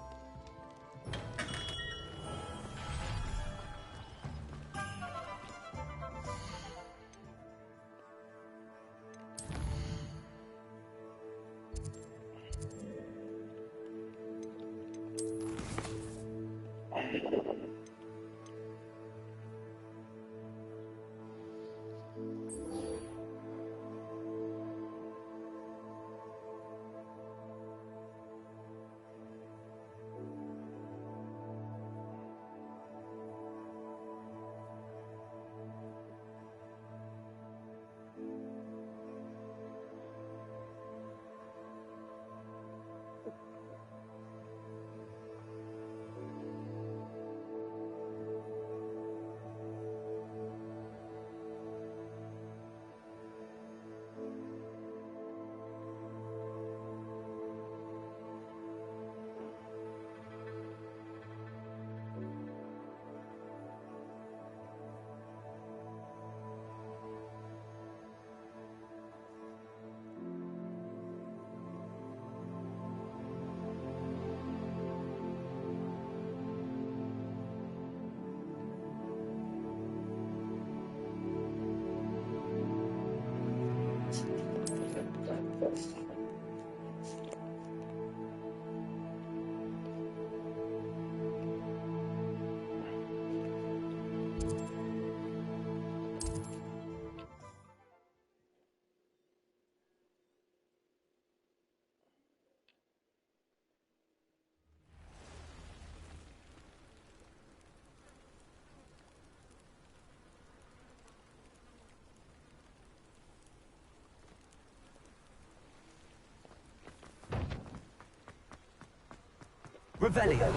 Revelio.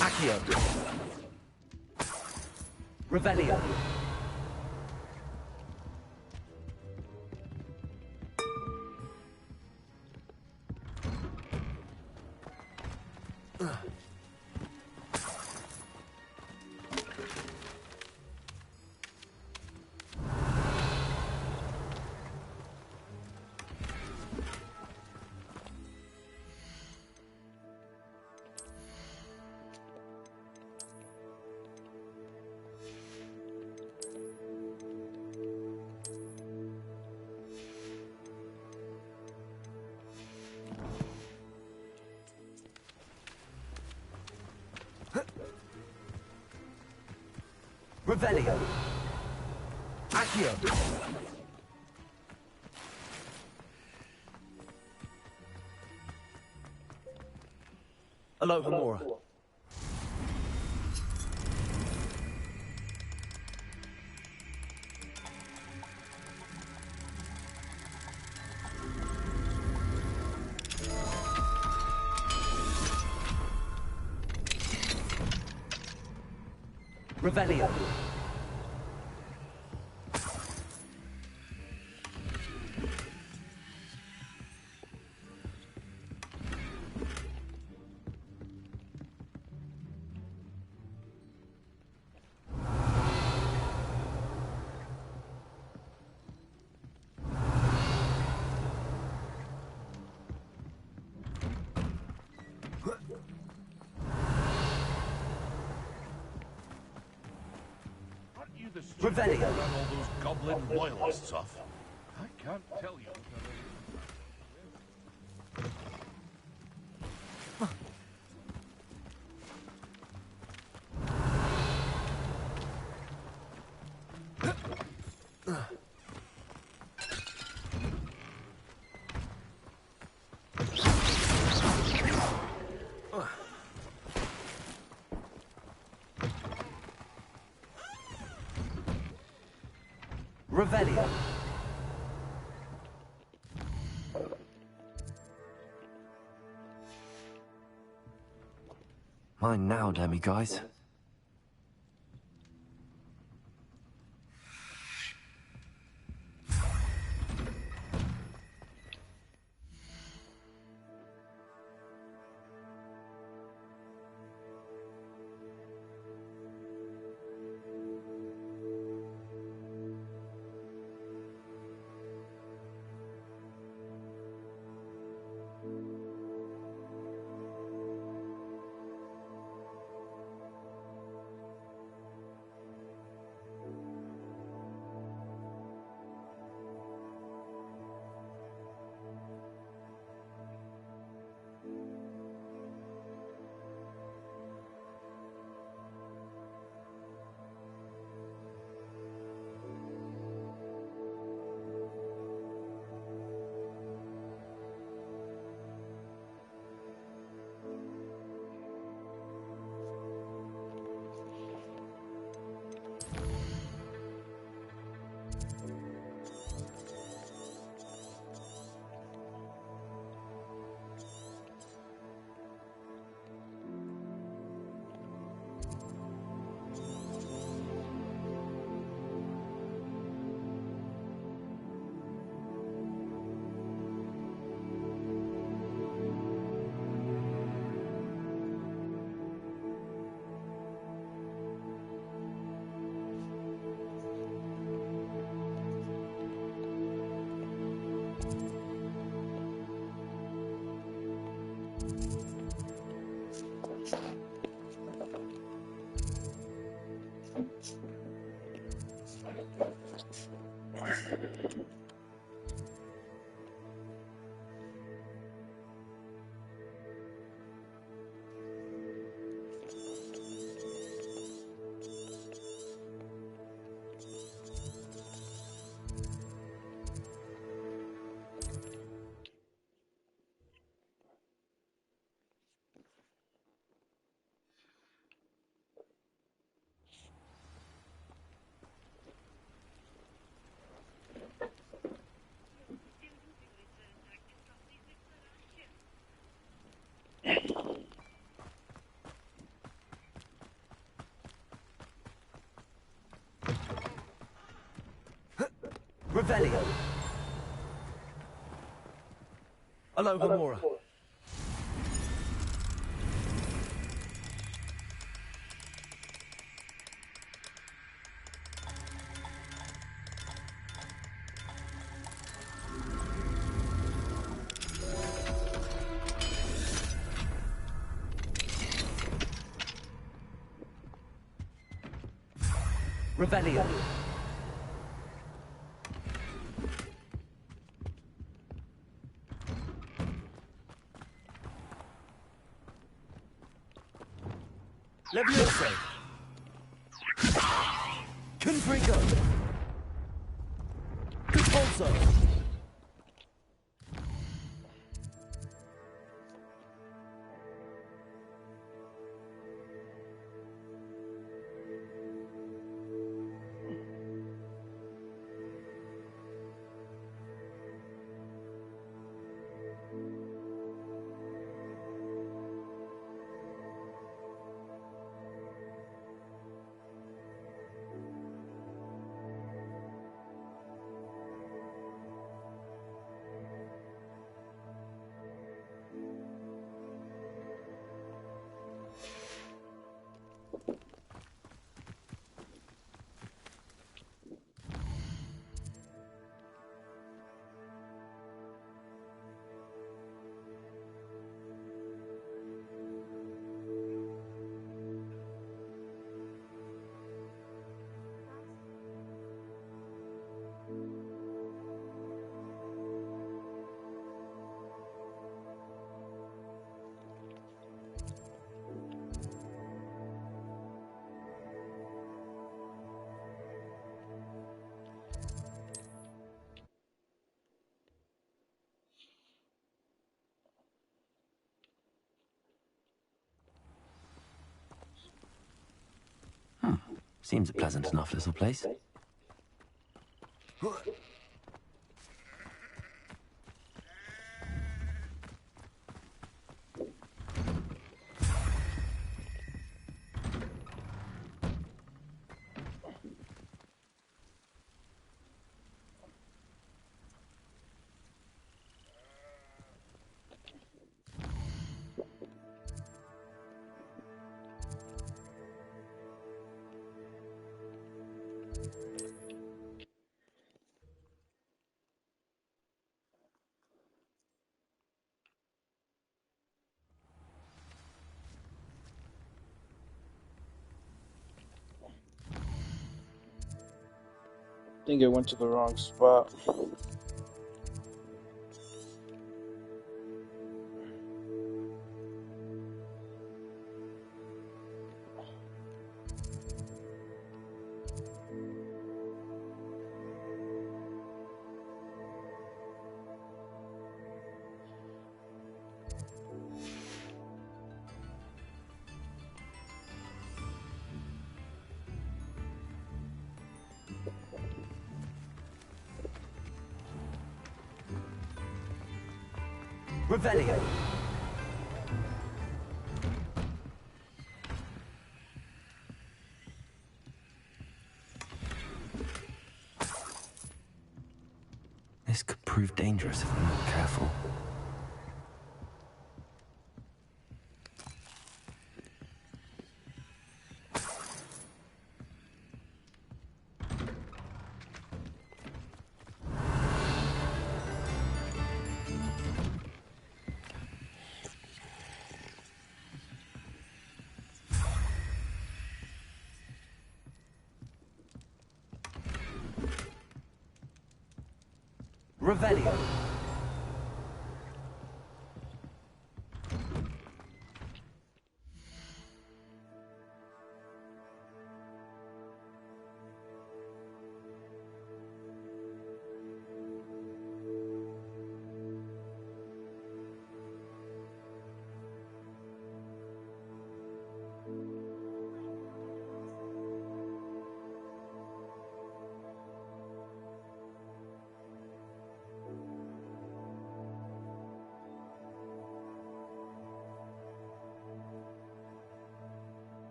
Accio. Revelio. Revelio. Accio. Alohomora. Revelio. Revelio. Run all those goblin loyalists off. I can't tell you. Revelio. Mine now, demi-guys. Revelio. Aloha Mora. Revelio. Levioso. Confrigo. Repulso. Seems a pleasant enough little place. I think I went to the wrong spot. Revelio. This could prove dangerous if we're not careful. Revelio.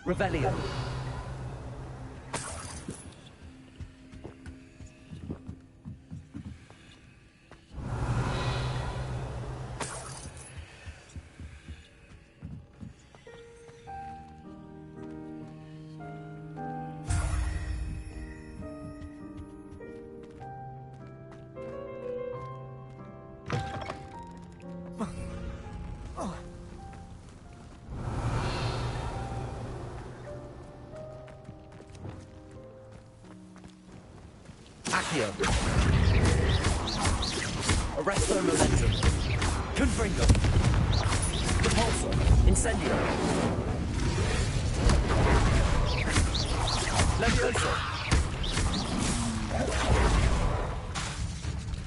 Revelio. Accio. Arresto Momentum. Confringo. Repulsor. Incendio. Levioso.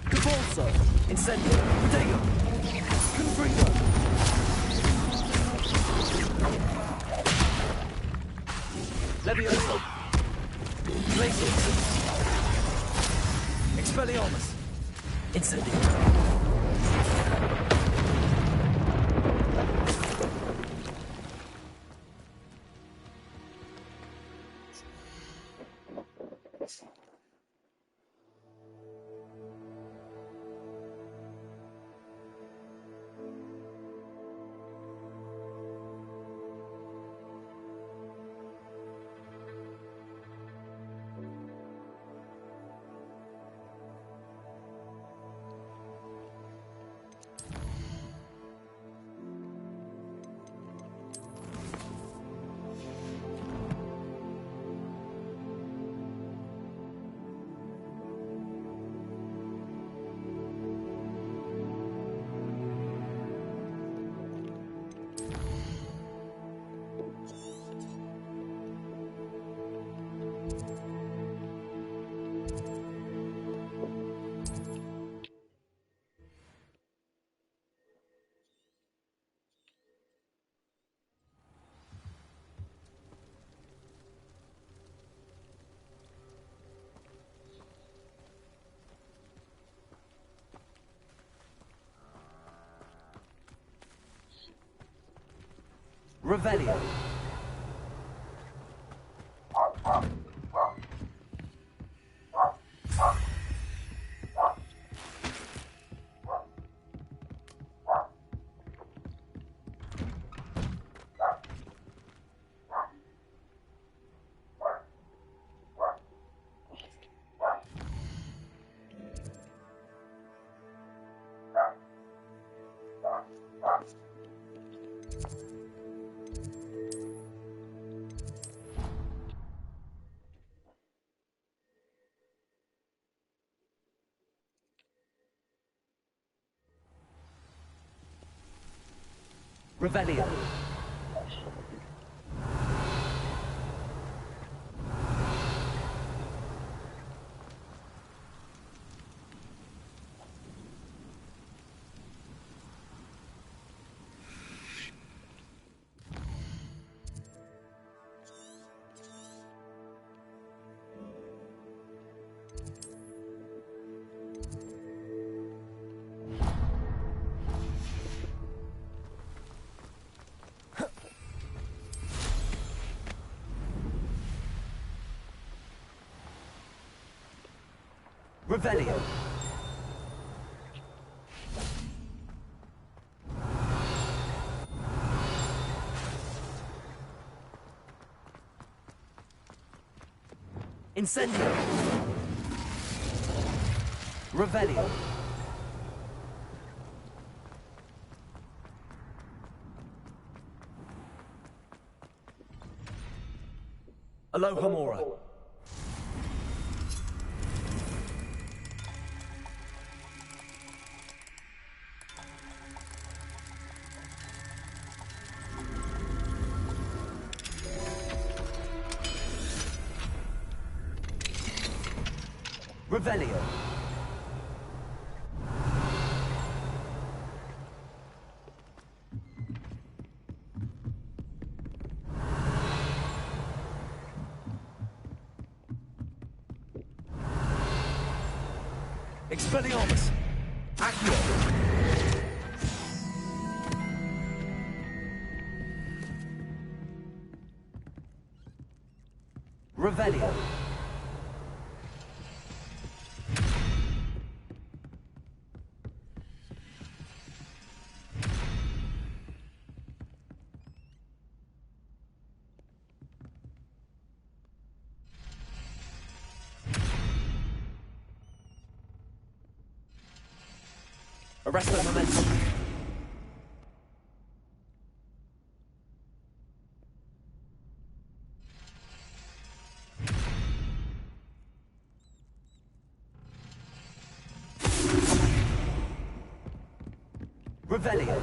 Repulsor. Incendio. Protego. Confringo. Levioso. Glacius. Expelliarmus. Incendio. Revelio. Revelio. Revelio. Incendio. Revelio. Alohomora. Revelio. Expelliarmus. Accio. Revelio. Arresto momentum. Revelio.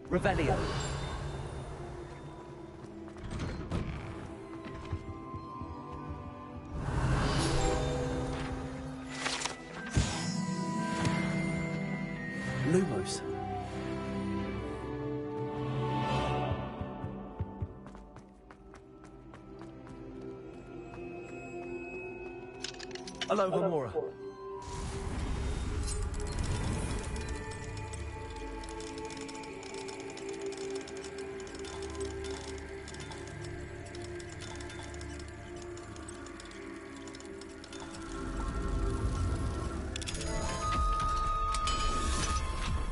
Revelio. Lumos. Alohomora.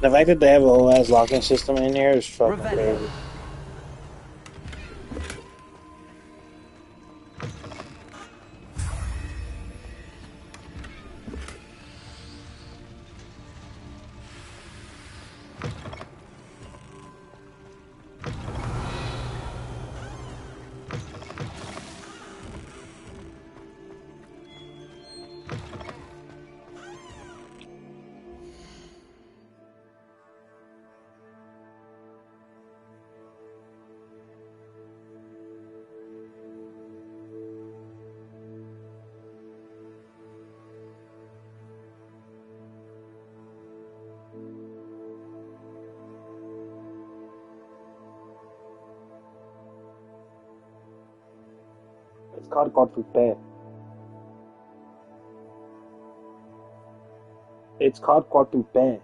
The fact that they have a whole ass locking system in here is fucking crazy. It's called quadruple. It's called quadruple.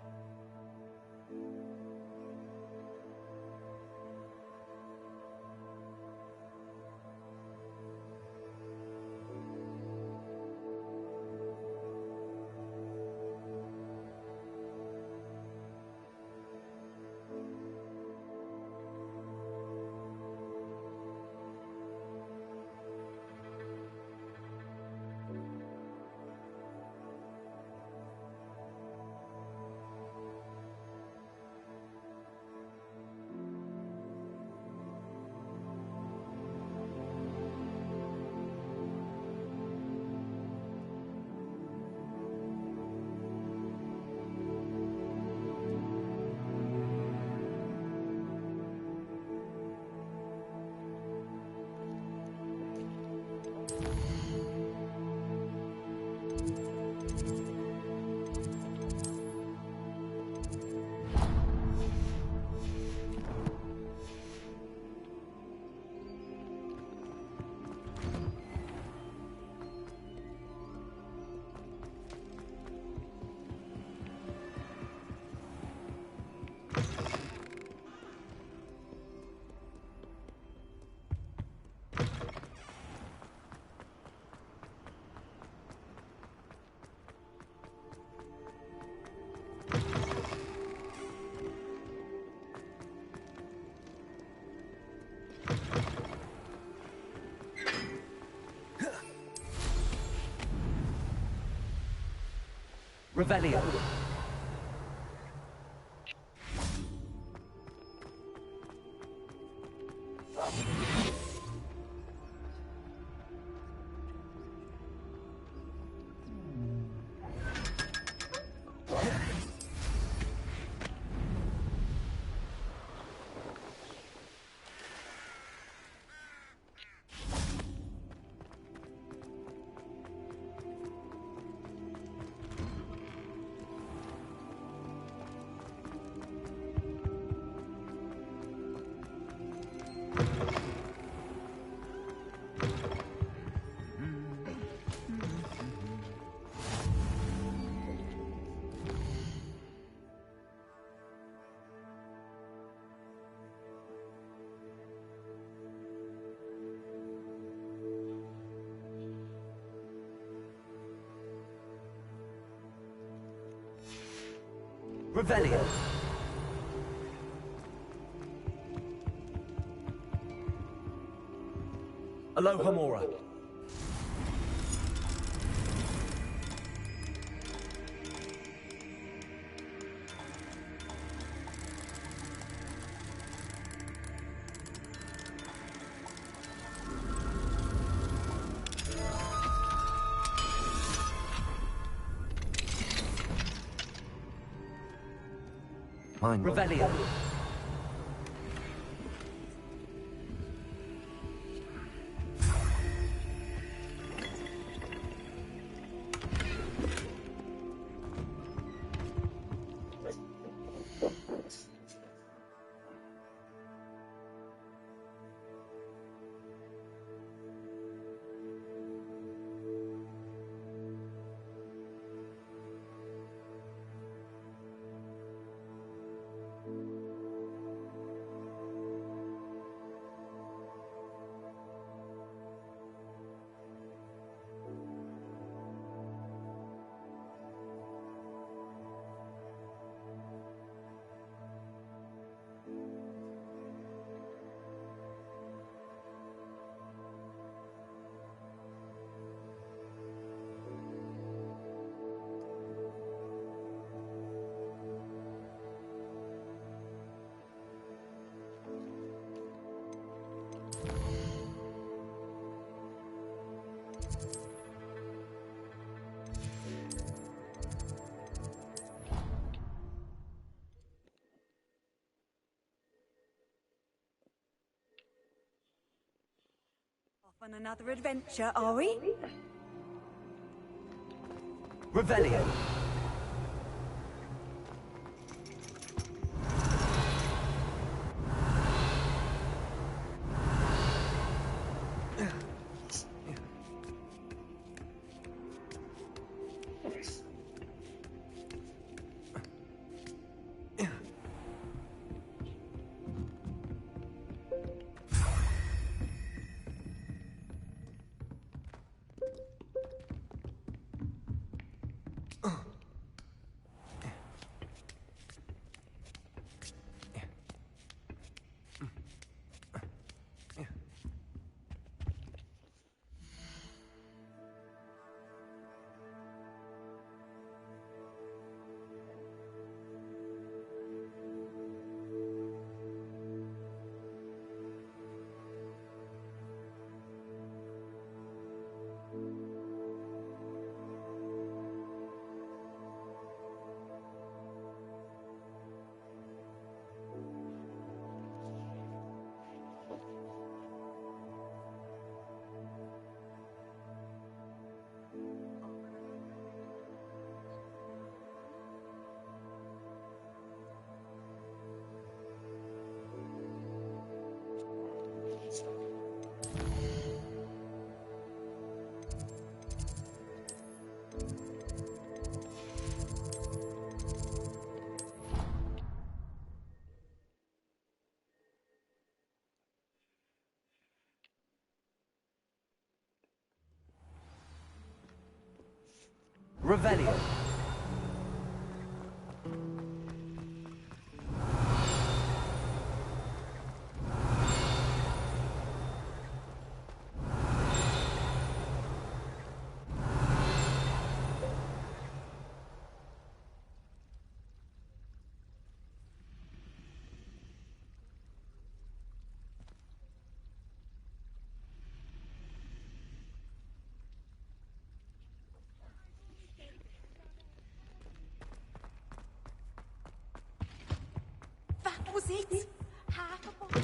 Revelio. Revelio. Alohomora. Mine. Revelio. On another adventure, are we? Revelio. Revelio. That was it. Half a bottle.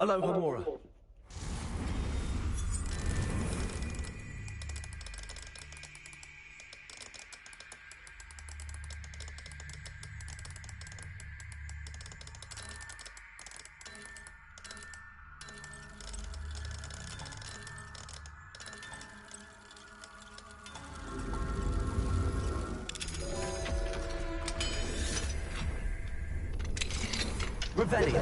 Alohomora. Revelio.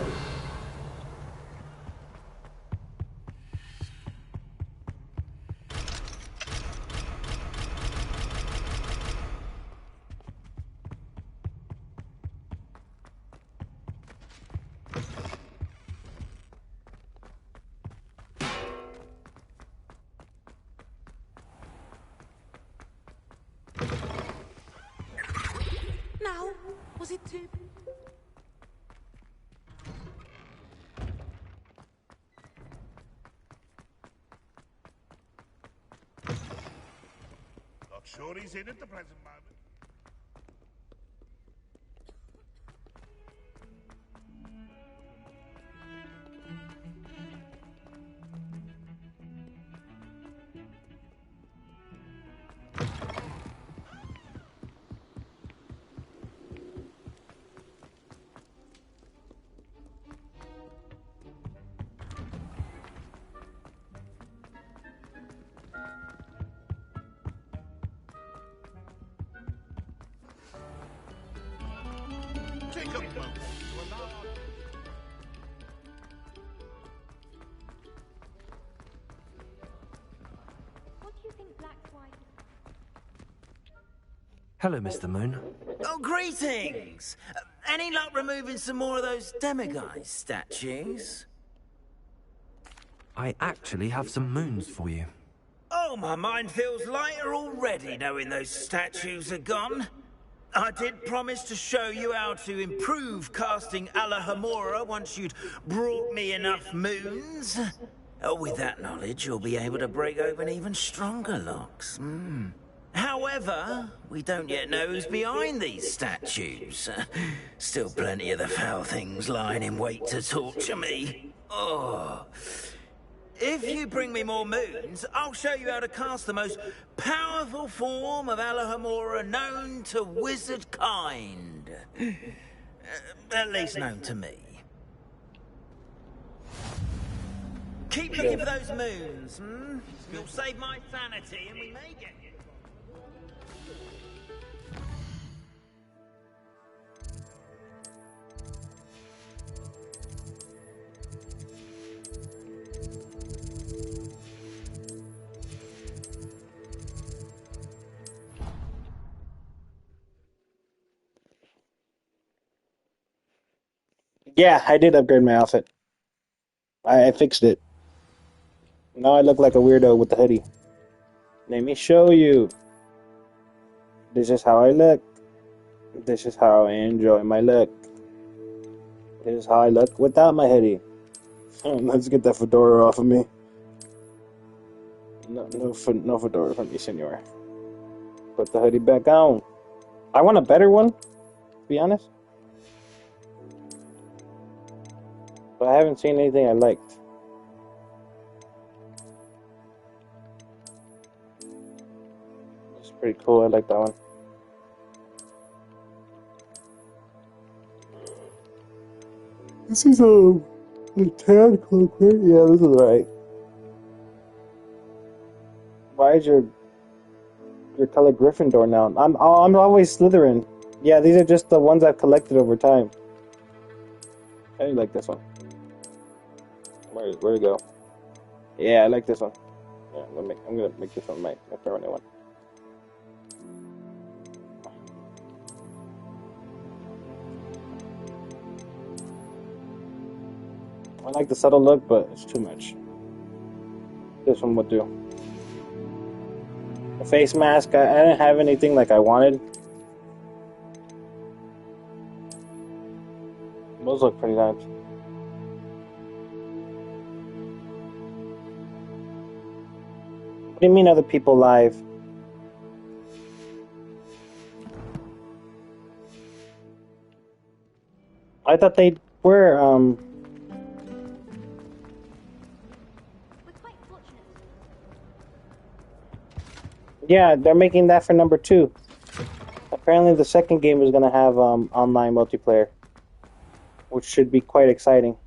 Now, was it too... Not sure he's in at the present moment. Take a moment to allow... What do you think Black's wife... Hello, Mr. Moon. Oh, greetings! Any luck removing some more of those demiguise statues? I actually have some moons for you. Oh, my mind feels lighter already knowing those statues are gone. I did promise to show you how to improve casting Alohomora once you'd brought me enough moons. With that knowledge, you'll be able to break open even stronger locks. However, we don't yet know who's behind these statues. Still plenty of the foul things lying in wait to torture me. Oh. If you bring me more moons, I'll show you how to cast the most powerful form of Alohomora known to wizard kind. At least known to me. Keep looking for those moons, You'll save my sanity and we may get you. Yeah, I did upgrade my outfit. I fixed it. Now I look like a weirdo with the hoodie. Let me show you. This is how I look. This is how I enjoy my look. This is how I look without my hoodie. Let's get that fedora off of me. No fedora from you, senor. Put the hoodie back on. I want a better one, to be honest. But I haven't seen anything I liked. Pretty cool. I like that one. This is a tad cloak, right? Yeah, this is right. Why is your color Gryffindor now? I'm always Slytherin. Yeah, these are just the ones I've collected over time. I like this one. Where'd it go? Yeah, I like this one. Yeah, I'm gonna make this one my permanent one. I like the subtle look, but it's too much. This one would do. The face mask, I didn't have anything like I wanted. Those look pretty nice. What do you mean other people live? I thought they were, Yeah, they're making that for number 2. Apparently the second game is going to have online multiplayer, which should be quite exciting.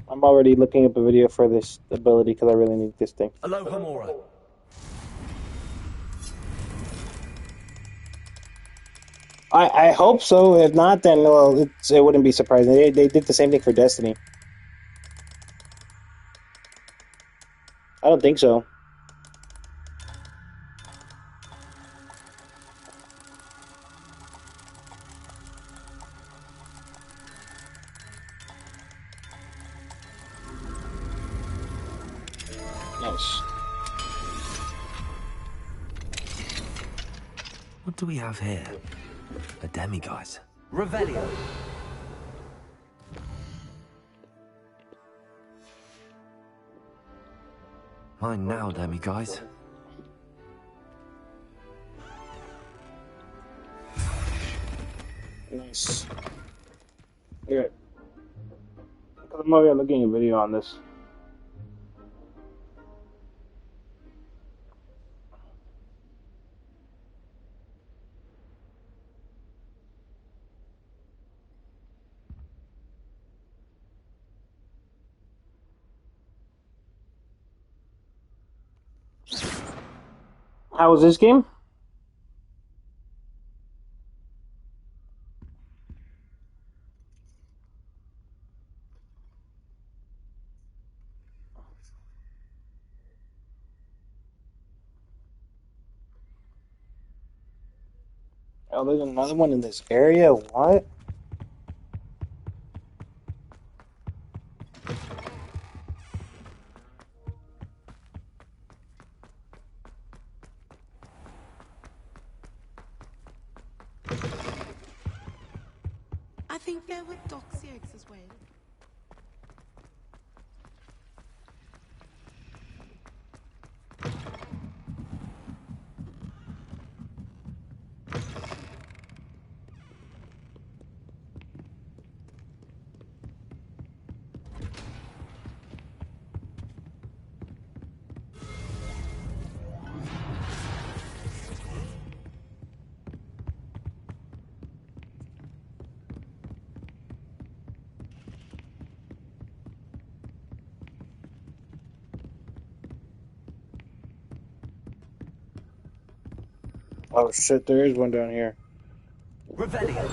I'm already looking up a video for this ability because I really need this thing. Aloha Mora. I hope so. If not, then well, it wouldn't be surprising. They did the same thing for Destiny. I don't think so. Nice. What do we have here? A demiguise. Revelio. Mine now, demiguise. Nice. Good. Because I'm already looking at a video on this. How was this game? Oh, there's another one in this area? What? I think there were doxy eggs as well. Oh shit, there is one down here. Revelio.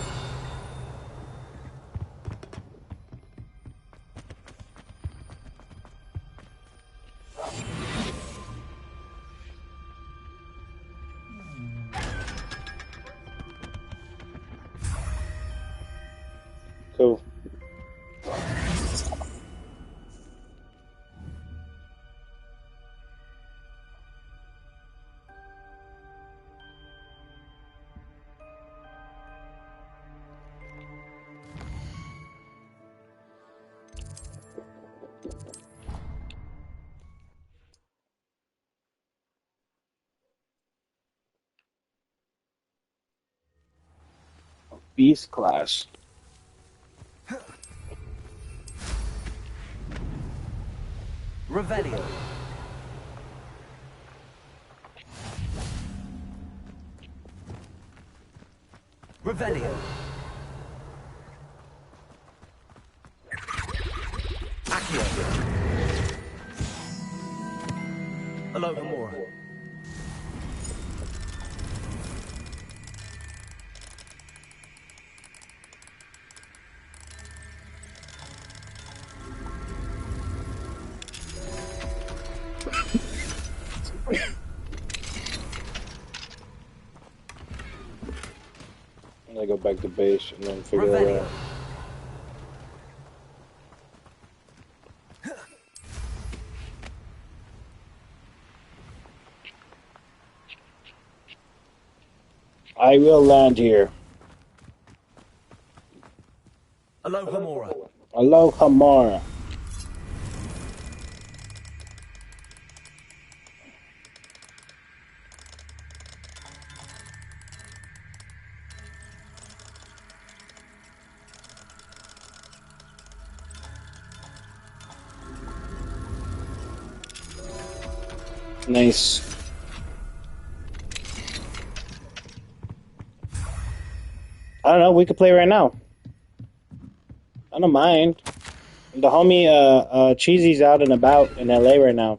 Cool. Beast class. Revelio. Revelio. Accio. Alohomora. I go back to base and then figure it out. I will land here. Alohomora. Alohomora. Nice. I don't know, we could play right now. I don't mind. The homie Cheesy's out and about in LA right now.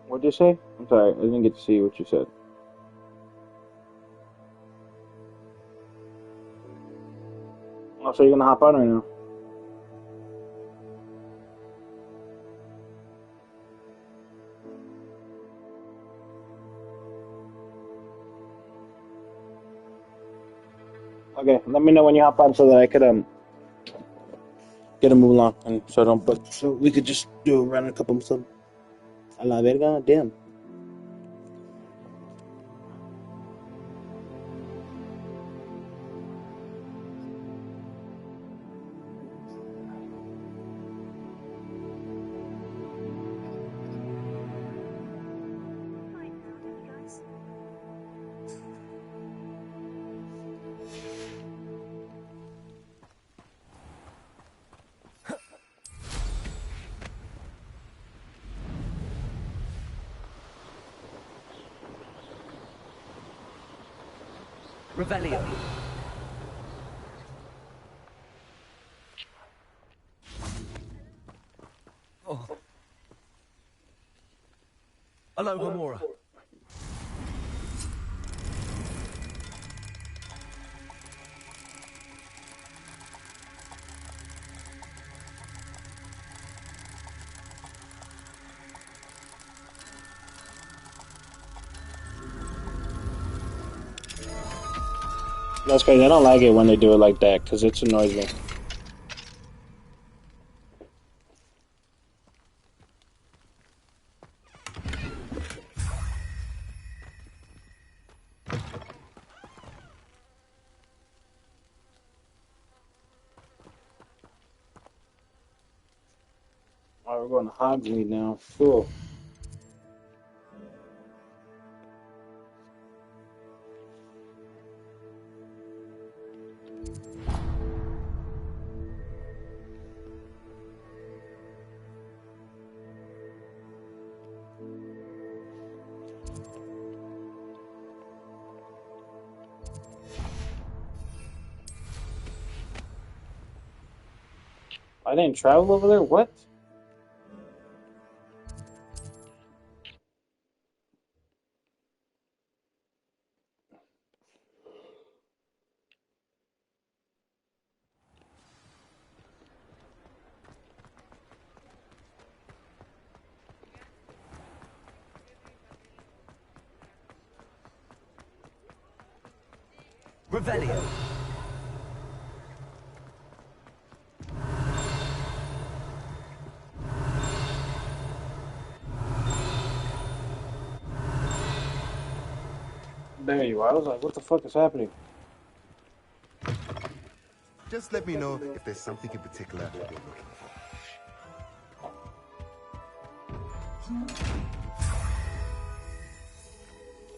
What'd you say? I'm sorry, I didn't get to see what you said. Oh, so you're gonna hop on right now? Okay, let me know when you hop on so that I could get a move along and so we could just do a run a couple of some. A la verga, damn. Revelio. Oh. Alohomora. That's crazy. I don't like it when they do it like that because it annoys me. Oh, we're going to Hogsmeade now. Cool. I didn't travel over there? What? Revelio. There you are. I was like, what the fuck is happening? Just let me know if there's something in particular you're looking for.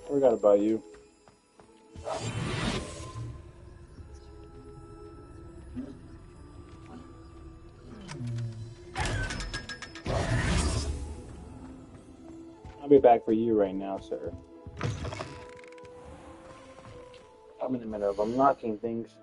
I forgot about you. I'll be back for you right now, sir. I'm in the middle of unlocking things.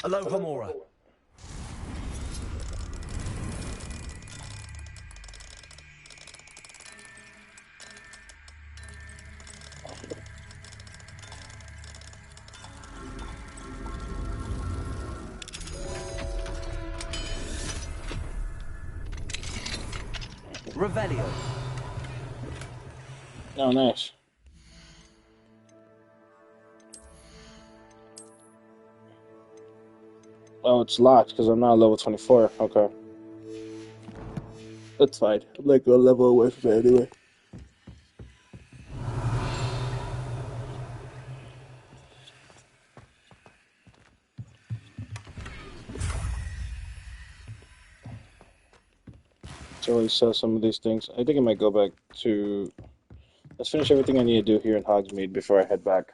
Aloha Mora. Revelio. Oh, nice. Oh, it's locked because I'm not level 24. Okay. That's fine. I'm like a level away from it anyway. So always sell some of these things. I think I might go back to... Let's finish everything I need to do here in Hogsmeade before I head back.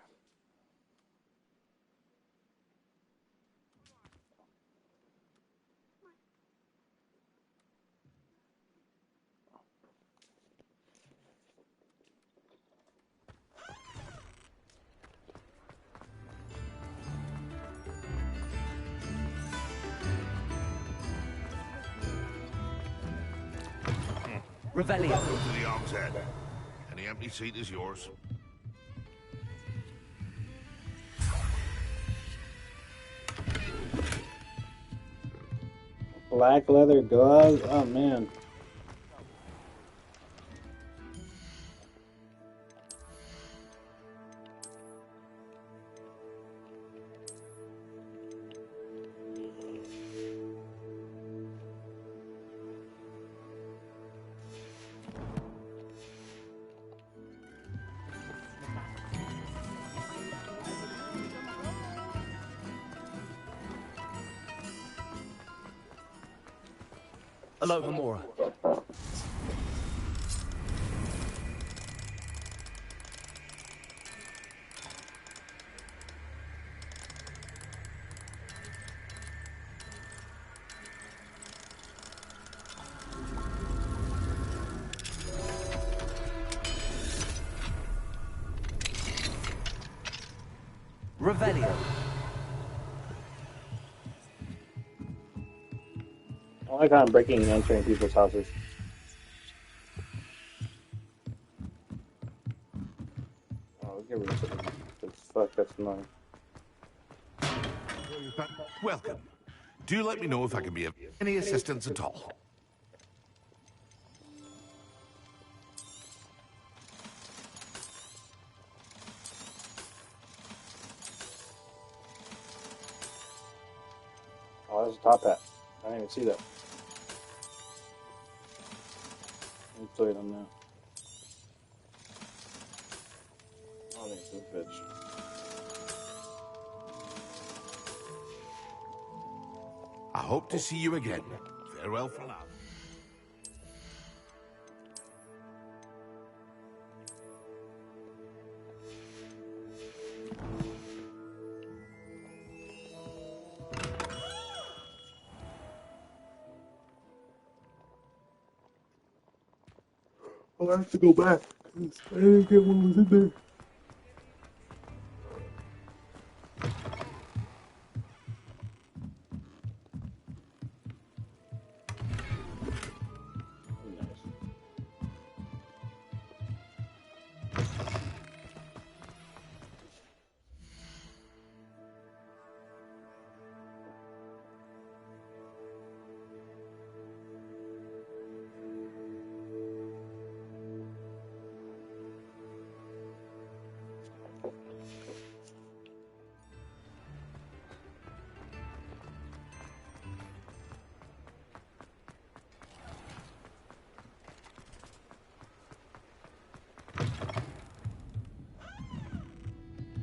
Revelio. Welcome to the Arm's Head. Any empty seat is yours. Black leather gloves? Oh, man. Aloha Mora. Revelio. I like how I'm breaking and entering people's houses. Oh, get rid of it. Fuck, that's annoying. Welcome. Do let me know if I can be of any assistance at all. Oh, there's a top hat. I didn't even see that. Let me play it on now. Oh, there's this bitch. I hope to see you again. Farewell for now. I have to go back because I didn't get what was in there.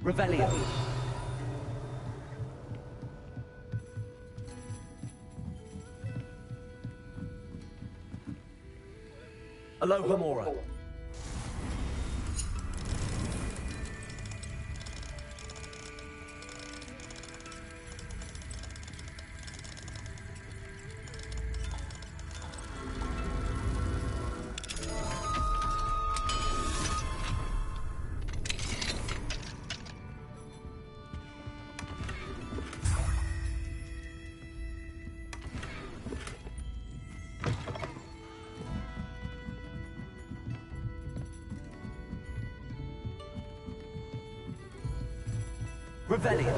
Revelio. Alohomora. Revelio.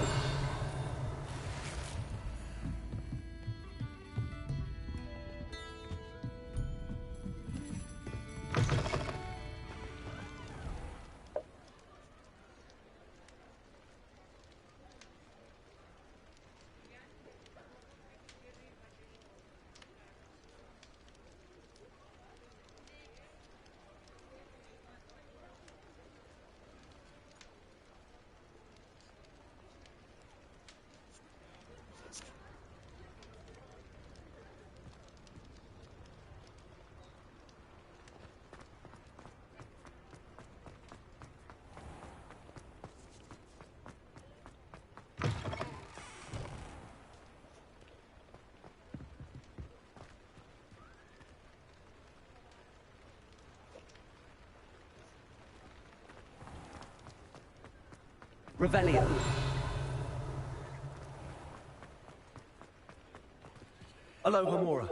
Revelio. Alohomora.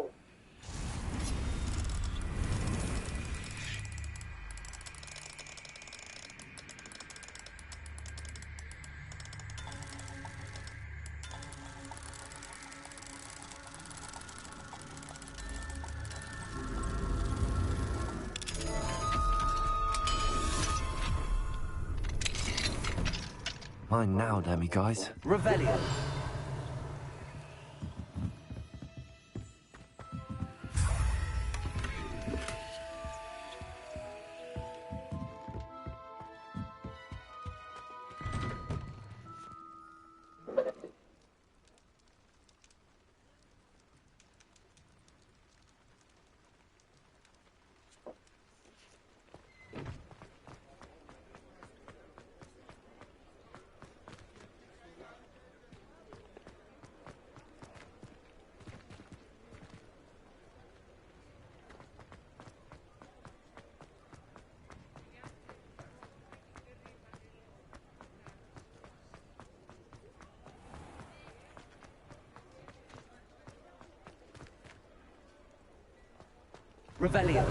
Mine now, guys. Revelio. Revelio.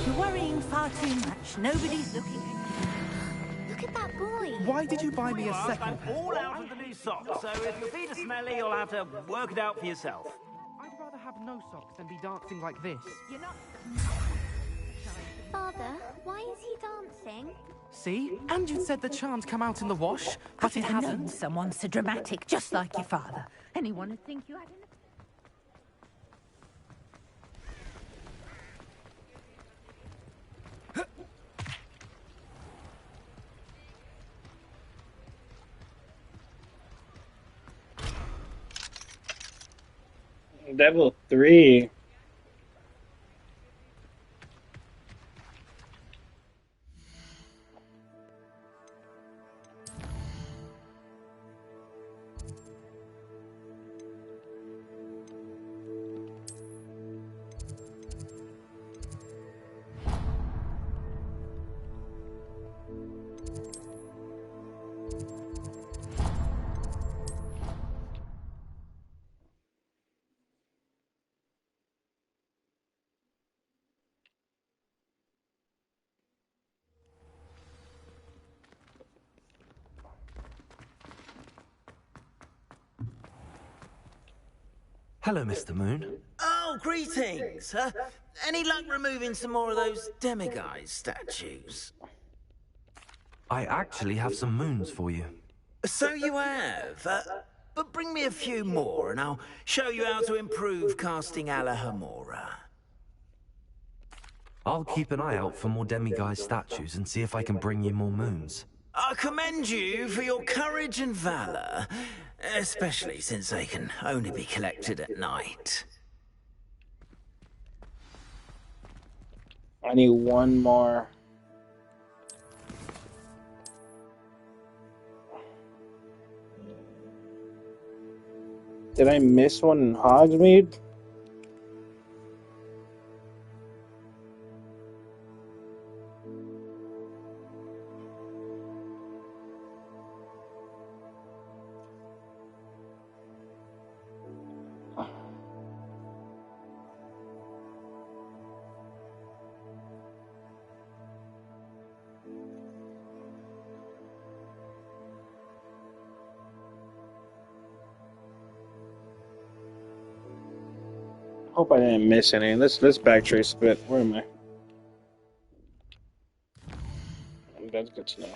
You're worrying far too much. Nobody's looking. Look at that boy. Why did you buy me a second I'm all out of the new socks, so if your feet are smelly, you'll have to work it out for yourself. I'd rather have no socks than be dancing like this. You're not. Father, why is he dancing? See? And you said the charm's come out in the wash, but it I've known hasn't. someone so dramatic, just like your father. Anyone would think you had an... Level 3. Hello, Mr. Moon. Oh, greetings! Any luck removing some more of those demiguise statues? I actually have some moons for you. So you have. But bring me a few more, and I'll show you how to improve casting Alohomora. I'll keep an eye out for more demiguise statues and see if I can bring you more moons. I commend you for your courage and valor, especially since they can only be collected at night. I need one more. Did I miss one in Hogsmeade? Hope I didn't miss any. Let's backtrace a bit. Where am I? That's good to know.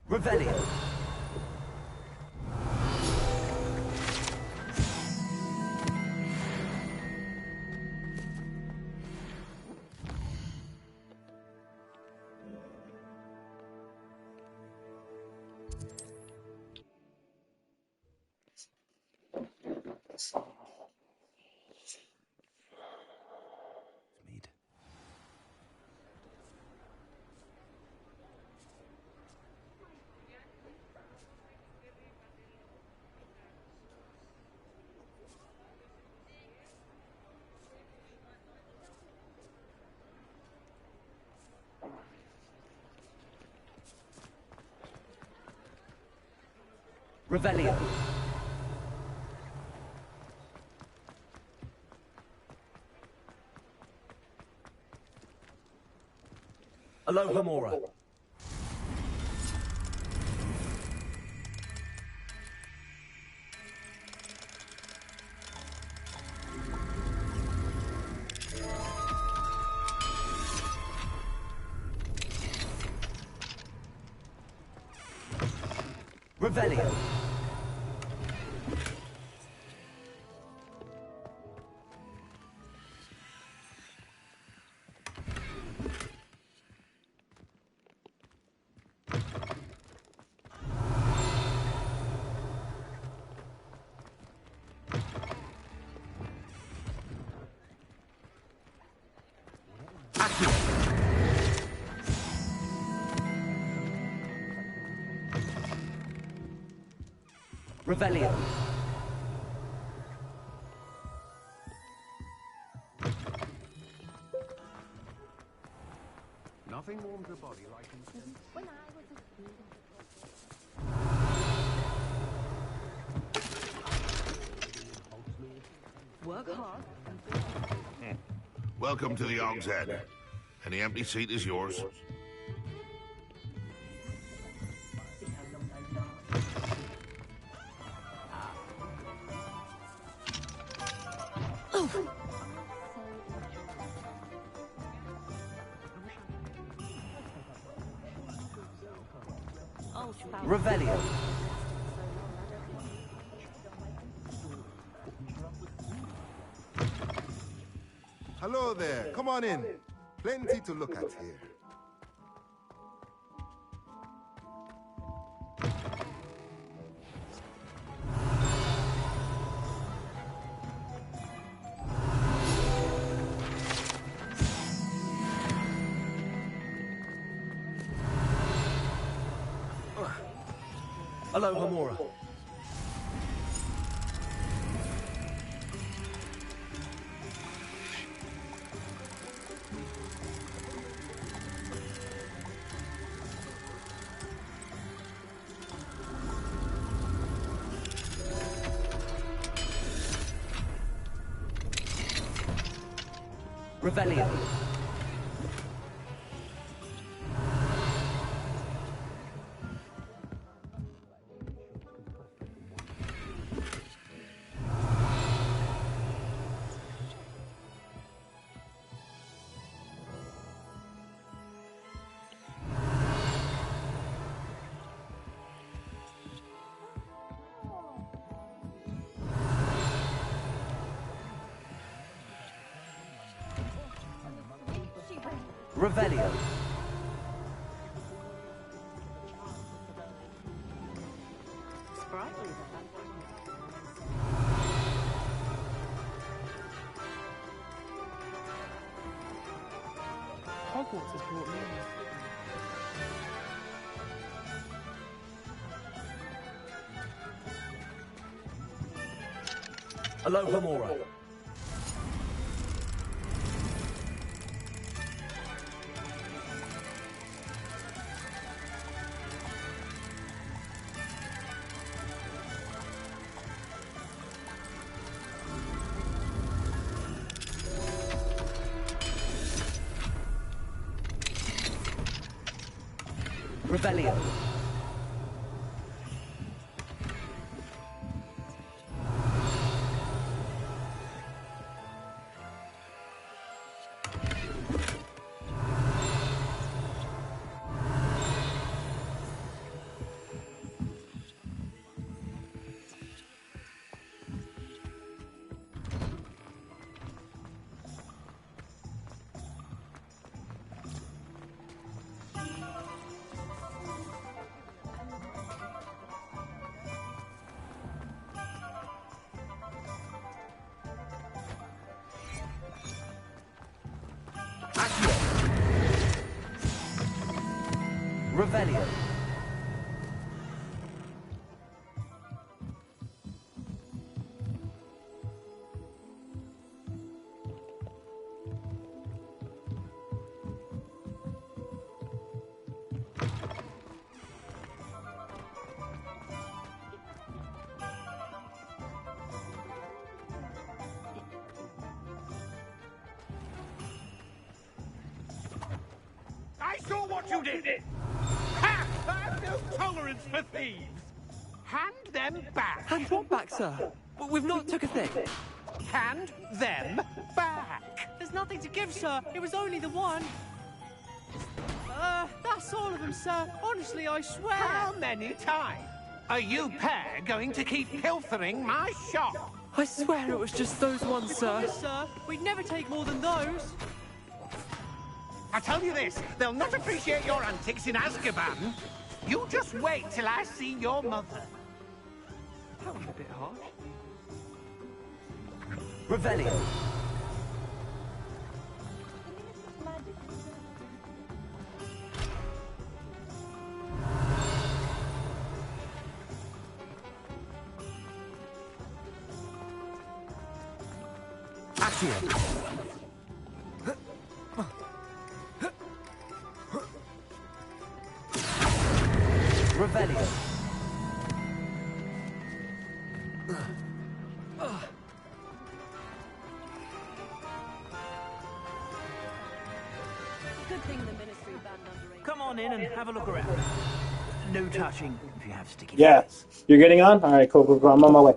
Revelio. Revelio. Alohomora. Revelio. Revelio. Nothing warms a body like incense. When I was a student. Work hard. Welcome to the Og's Head. Any empty seat is yours. Revelio. Hello there. Come on in. Plenty to look at here. Alohomora. Revelio. Revelio. Hogwarts has brought me. Alohomora. Revelio. Revelio. I saw what you did! Ha! I've no tolerance for thieves! Hand them back! Hand what back, sir? We've not took a thing. Hand them back! There's nothing to give, sir. It was only the one. That's all of them, sir. Honestly, I swear. How many times are you pair going to keep pilfering my shop? I swear it was just those ones, sir. Yes, sir. We'd never take more than those. I tell you this, they'll not appreciate your antics in Azkaban. You just wait till I see your mother. That was a bit harsh. Revelio. Accio. Revelio. Good thing the Ministry banned underage. Come on in and have a look around. No touching if you have sticky Yeah. fingers. You're getting on? Alright, cool. I'm on my way.